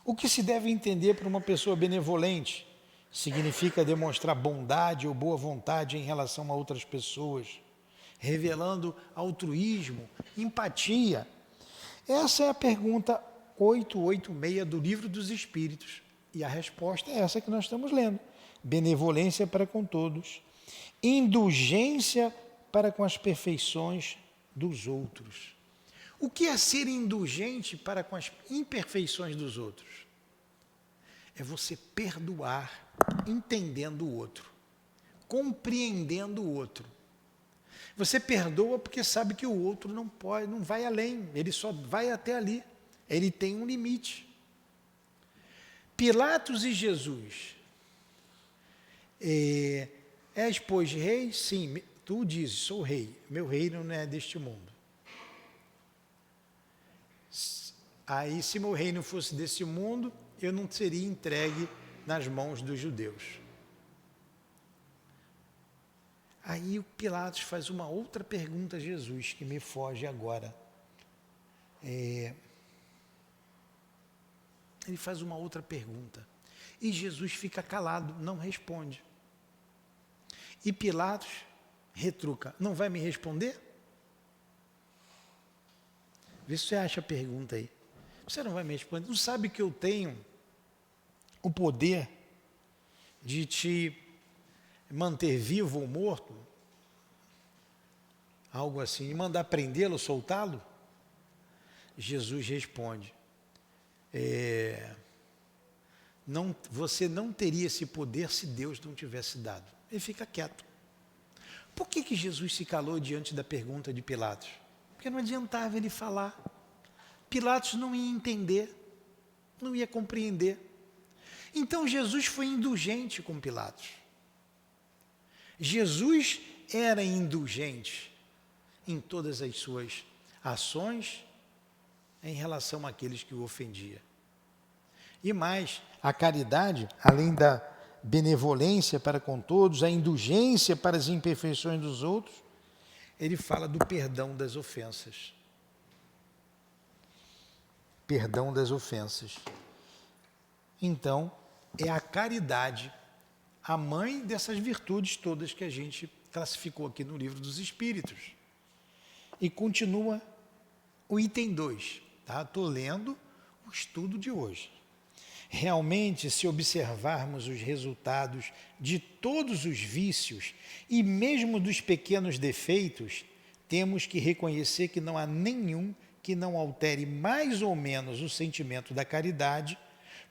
O que se deve entender por uma pessoa benevolente? Significa demonstrar bondade ou boa vontade em relação a outras pessoas, revelando altruísmo, empatia. Essa é a pergunta 886 do Livro dos Espíritos. E a resposta é essa que nós estamos lendo. Benevolência para com todos. Indulgência para com as perfeições dos outros. O que é ser indulgente para com as imperfeições dos outros? É você perdoar, entendendo o outro, compreendendo o outro. Você perdoa porque sabe que o outro não pode, não vai além, ele só vai até ali. Ele tem um limite. Pilatos e Jesus. És, pois, rei? Sim, tu dizes, sou rei. Meu reino não é deste mundo. Aí, se meu reino fosse desse mundo, eu não seria entregue nas mãos dos judeus. Aí o Pilatos faz uma outra pergunta a Jesus, que me foge agora. Ele faz uma outra pergunta. E Jesus fica calado, não responde. E Pilatos retruca, não vai me responder? Vê se você acha a pergunta aí. Você não vai me responder? Não sabe que eu tenho o poder de te manter vivo ou morto? Algo assim, e mandar prendê-lo, soltá-lo? Jesus responde, você não teria esse poder se Deus não tivesse dado. Ele fica quieto. Por que Jesus se calou diante da pergunta de Pilatos? Porque não adiantava ele falar. Pilatos não ia entender, não ia compreender. Então Jesus foi indulgente com Pilatos. Jesus era indulgente em todas as suas ações em relação àqueles que o ofendiam. E mais, a caridade, além da benevolência para com todos, a indulgência para as imperfeições dos outros, ele fala do perdão das ofensas. Perdão das ofensas. Então, é a caridade, a mãe dessas virtudes todas que a gente classificou aqui no Livro dos Espíritos. E continua o item 2. Tá? Estou lendo o estudo de hoje. Realmente, se observarmos os resultados de todos os vícios e mesmo dos pequenos defeitos, temos que reconhecer que não há nenhum que não altere mais ou menos o sentimento da caridade,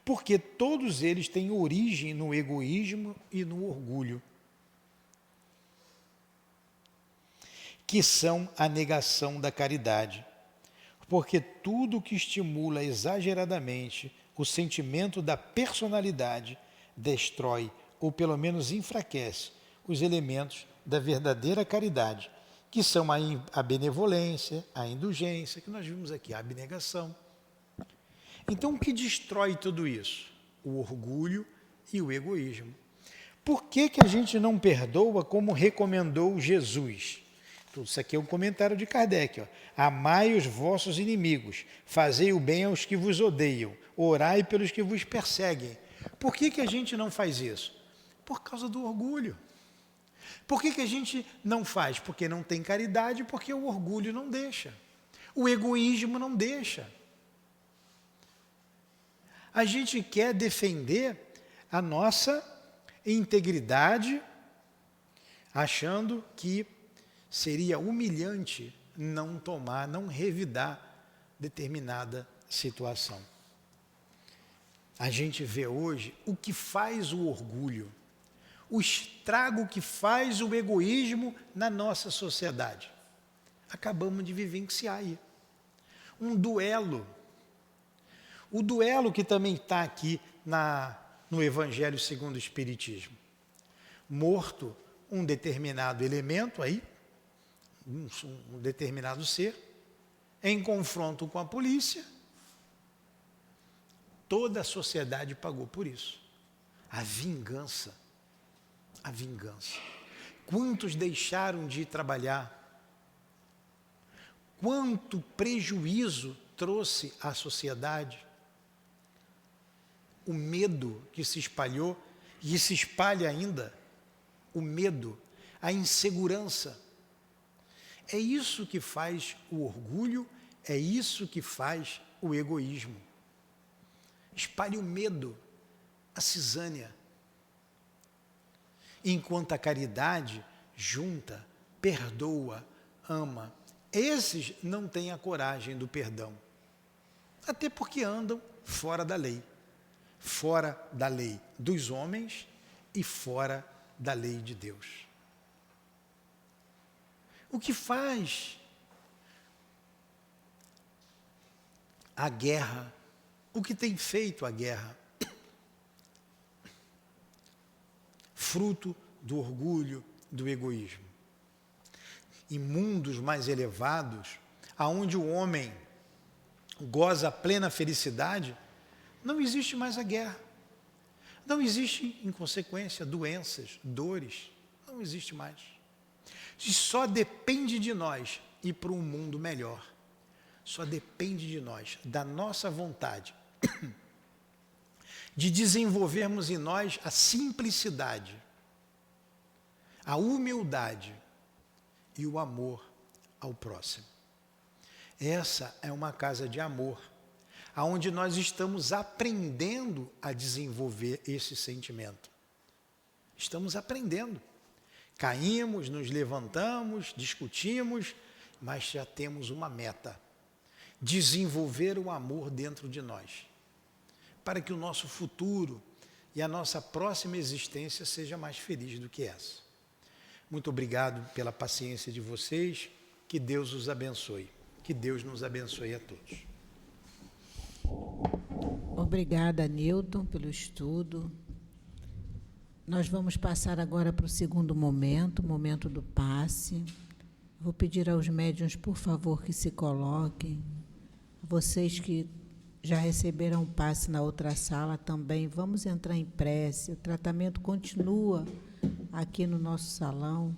porque todos eles têm origem no egoísmo e no orgulho, que são a negação da caridade. Porque tudo que estimula exageradamente o sentimento da personalidade destrói, ou pelo menos enfraquece, os elementos da verdadeira caridade, que são a benevolência, a indulgência, que nós vimos aqui, a abnegação. Então, o que destrói tudo isso? O orgulho e o egoísmo. Por que a gente não perdoa como recomendou Jesus? Tudo isso aqui é um comentário de Kardec. Ó. Amai os vossos inimigos, fazei o bem aos que vos odeiam, orai pelos que vos perseguem. Por que a gente não faz isso? Por causa do orgulho. Por que a gente não faz? Porque não tem caridade, porque o orgulho não deixa. O egoísmo não deixa. A gente quer defender a nossa integridade, achando que seria humilhante não tomar, não revidar determinada situação. A gente vê hoje o que faz o orgulho, o estrago que faz o egoísmo na nossa sociedade. Acabamos de vivenciar aí. Um duelo. O duelo que também está aqui no Evangelho segundo o Espiritismo. Morto um determinado elemento aí, um determinado ser, em confronto com a polícia, toda a sociedade pagou por isso. A vingança. A vingança. Quantos deixaram de ir trabalhar? Quanto prejuízo trouxe à sociedade? O medo que se espalhou e se espalha ainda. O medo, a insegurança. É isso que faz o orgulho, é isso que faz o egoísmo. Espalha o medo, a cisânia. Enquanto a caridade junta perdoa, ama. Esses não têm a coragem do perdão, até porque andam fora da lei dos homens e fora da lei de Deus. O que faz a guerra, o que tem feito a guerra? Fruto do orgulho, do egoísmo. Em mundos mais elevados, aonde o homem goza a plena felicidade, não existe mais a guerra. Não existe, em consequência, doenças, dores. Não existe mais. E só depende de nós ir para um mundo melhor. Só depende de nós, da nossa vontade, de desenvolvermos em nós a simplicidade, a humildade e o amor ao próximo. Essa é uma casa de amor, aonde nós estamos aprendendo a desenvolver esse sentimento. Estamos aprendendo. Caímos, nos levantamos, discutimos, mas já temos uma meta: desenvolver o amor dentro de nós, para que o nosso futuro e a nossa próxima existência seja mais feliz do que essa. Muito obrigado pela paciência de vocês, que Deus os abençoe, que Deus nos abençoe a todos. Obrigada, Newton, pelo estudo. Nós vamos passar agora para o segundo momento, o momento do passe. Vou pedir aos médiuns, por favor, que se coloquem. Vocês que já receberam o passe na outra sala também, vamos entrar em prece. O tratamento continua aqui no nosso salão.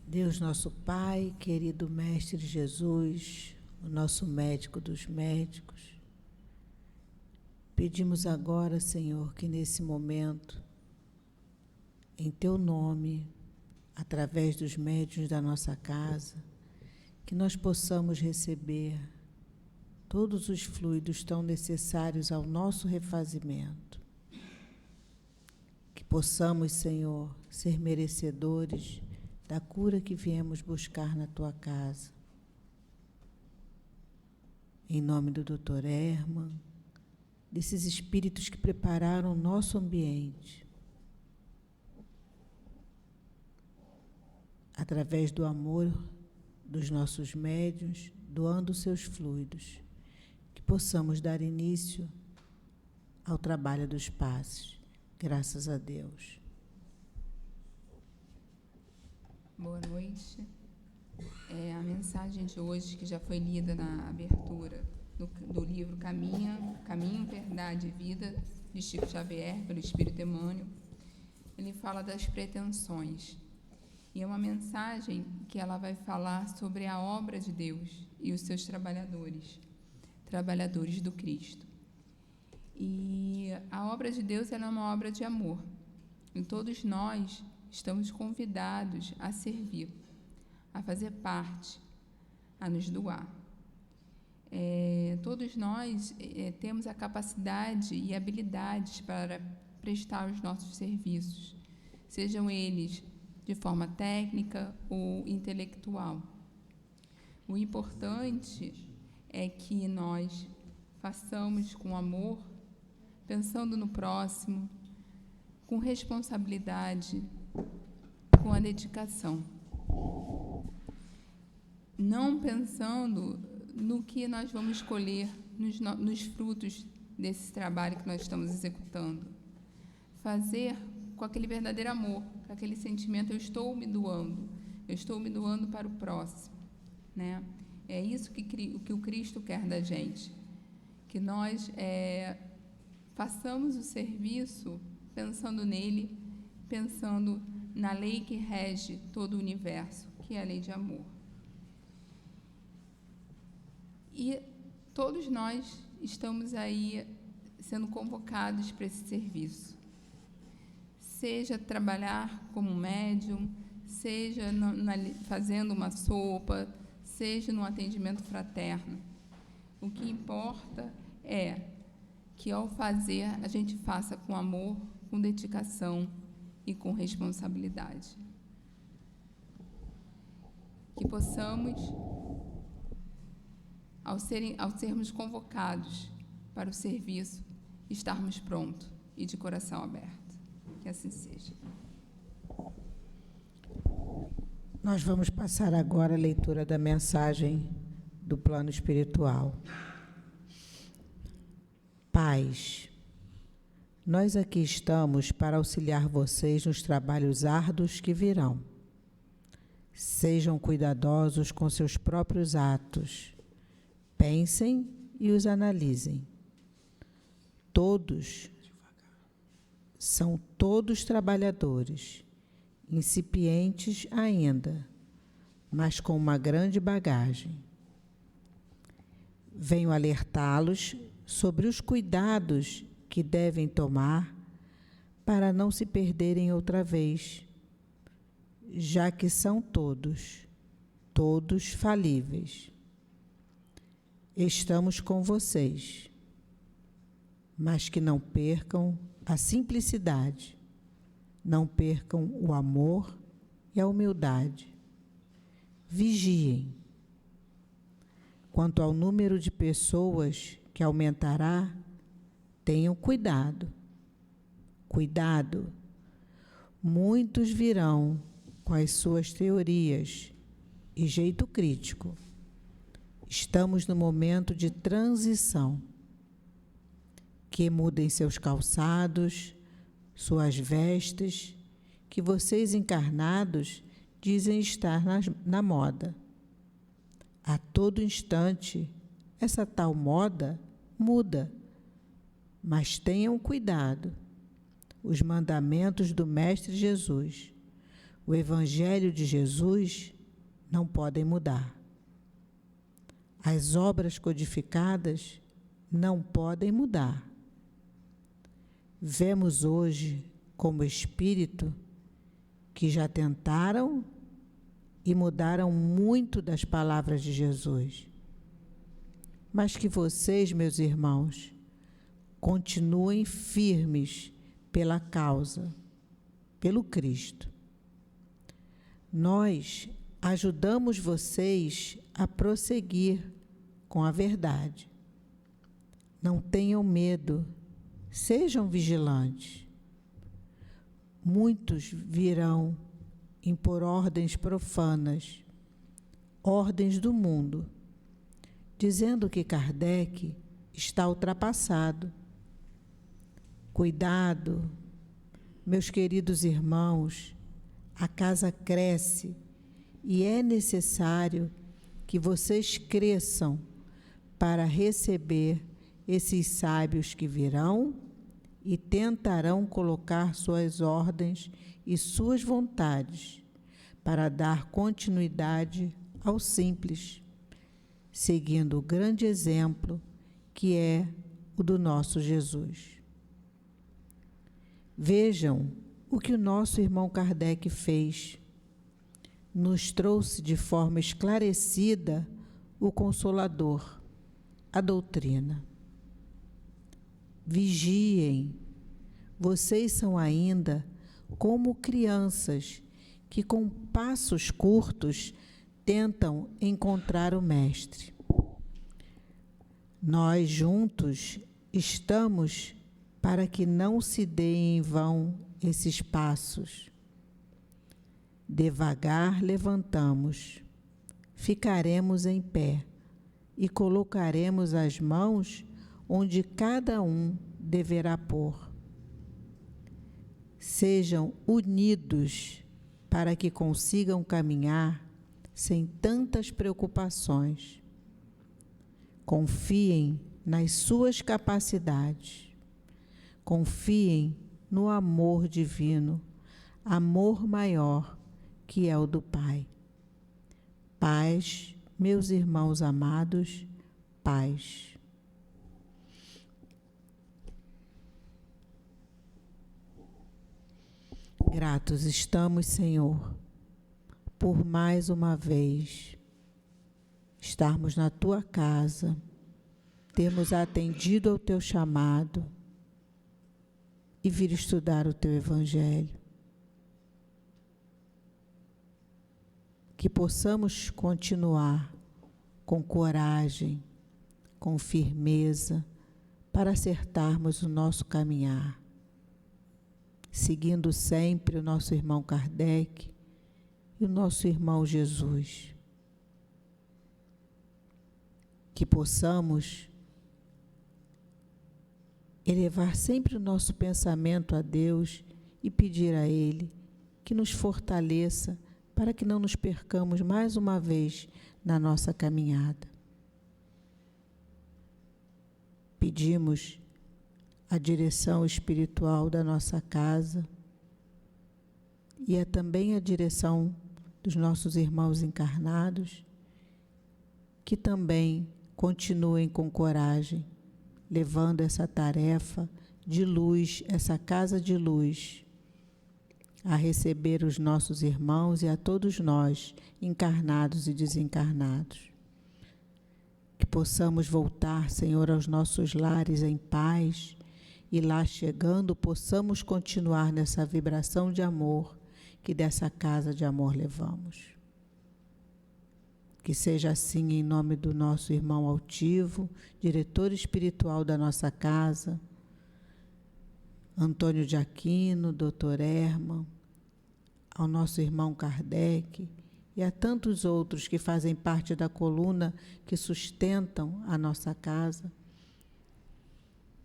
Deus nosso Pai, querido Mestre Jesus, o nosso médico dos médicos, pedimos agora, Senhor, que nesse momento, em Teu nome, através dos médiuns da nossa casa, que nós possamos receber todos os fluidos tão necessários ao nosso refazimento. Que possamos, Senhor, ser merecedores da cura que viemos buscar na Tua casa. Em nome do Dr. Herman, desses espíritos que prepararam o nosso ambiente, através do amor dos nossos médiuns, doando seus fluidos, que possamos dar início ao trabalho dos passes. Graças a Deus. Boa noite. A mensagem de hoje, que já foi lida na abertura do livro Caminho, Verdade e Vida, de Chico Xavier, pelo Espírito Emmanuel, ele fala das pretensões. E é uma mensagem que ela vai falar sobre a obra de Deus e os seus trabalhadores do Cristo. E a obra de Deus, ela é uma obra de amor. E todos nós estamos convidados a servir, a fazer parte, a nos doar. Todos nós temos a capacidade e habilidades para prestar os nossos serviços, sejam eles de forma técnica ou intelectual. O importante é que nós façamos com amor, pensando no próximo, com responsabilidade, com a dedicação. Não pensando no que nós vamos colher nos frutos desse trabalho que nós estamos executando. Fazer com aquele verdadeiro amor, com aquele sentimento: eu estou me doando para o próximo, né? É isso que o Cristo quer da gente, que nós façamos o serviço pensando nele, pensando na lei que rege todo o universo, que é a lei de amor. E todos nós estamos aí sendo convocados para esse serviço. Seja trabalhar como médium, seja fazendo uma sopa, seja no atendimento fraterno. O que importa é que, ao fazer, a gente faça com amor, com dedicação e com responsabilidade. Que possamos, ao sermos convocados para o serviço, estarmos prontos e de coração aberto. Que assim seja. Nós vamos passar agora a leitura da mensagem do plano espiritual. Pais, nós aqui estamos para auxiliar vocês nos trabalhos árduos que virão. Sejam cuidadosos com seus próprios atos. Pensem e os analisem. São todos trabalhadores, incipientes ainda, mas com uma grande bagagem. Venho alertá-los sobre os cuidados que devem tomar para não se perderem outra vez, já que são todos falíveis. Estamos com vocês, mas que não percam a simplicidade, não percam o amor e a humildade. Vigiem. Quanto ao número de pessoas que aumentará, tenham cuidado. Cuidado. Muitos virão com as suas teorias e jeito crítico. Estamos no momento de transição. Que mudem seus calçados, suas vestes, que vocês encarnados dizem estar na moda. A todo instante, essa tal moda muda. Mas tenham cuidado. Os mandamentos do Mestre Jesus, o Evangelho de Jesus, não podem mudar. As obras codificadas não podem mudar. Vemos hoje, como espírito, que já tentaram e mudaram muito das palavras de Jesus. Mas que vocês, meus irmãos, continuem firmes pela causa, pelo Cristo. Nós ajudamos vocês a prosseguir com a verdade. Não tenham medo, sejam vigilantes. Muitos virão impor ordens profanas, ordens do mundo, dizendo que Kardec está ultrapassado. Cuidado, meus queridos irmãos, a casa cresce e é necessário que vocês cresçam para receber esses sábios que virão e tentarão colocar suas ordens e suas vontades para dar continuidade ao simples, seguindo o grande exemplo que é o do nosso Jesus. Vejam o que o nosso irmão Kardec fez. Nos trouxe de forma esclarecida o Consolador, a doutrina. Vigiem. Vocês são ainda como crianças que, com passos curtos, tentam encontrar o Mestre. Nós juntos estamos para que não se deem em vão esses passos. Devagar levantamos, ficaremos em pé e colocaremos as mãos onde cada um deverá pôr. Sejam unidos para que consigam caminhar sem tantas preocupações. Confiem nas suas capacidades. Confiem no amor divino, amor maior que é o do Pai. Paz, meus irmãos amados, paz. Gratos estamos, Senhor, por mais uma vez estarmos na Tua casa, termos atendido ao teu chamado e vir estudar o teu Evangelho. Que possamos continuar com coragem, com firmeza, para acertarmos o nosso caminhar, seguindo sempre o nosso irmão Kardec e o nosso irmão Jesus. Que possamos elevar sempre o nosso pensamento a Deus e pedir a Ele que nos fortaleça para que não nos percamos mais uma vez na nossa caminhada. Pedimos a direção espiritual da nossa casa e também a direção dos nossos irmãos encarnados, que também continuem com coragem, levando essa tarefa de luz, essa casa de luz, a receber os nossos irmãos e a todos nós, encarnados e desencarnados. Que possamos voltar, Senhor, aos nossos lares em paz e lá chegando possamos continuar nessa vibração de amor que dessa casa de amor levamos. Que seja assim em nome do nosso irmão altivo, diretor espiritual da nossa casa, Antônio de Aquino, Dr. Herman, ao nosso irmão Kardec e a tantos outros que fazem parte da coluna que sustentam a nossa casa.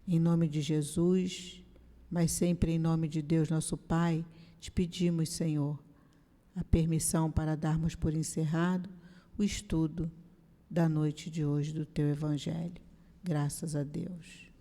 Em nome de Jesus, mas sempre em nome de Deus, nosso Pai, te pedimos, Senhor, a permissão para darmos por encerrado o estudo da noite de hoje do teu Evangelho. Graças a Deus.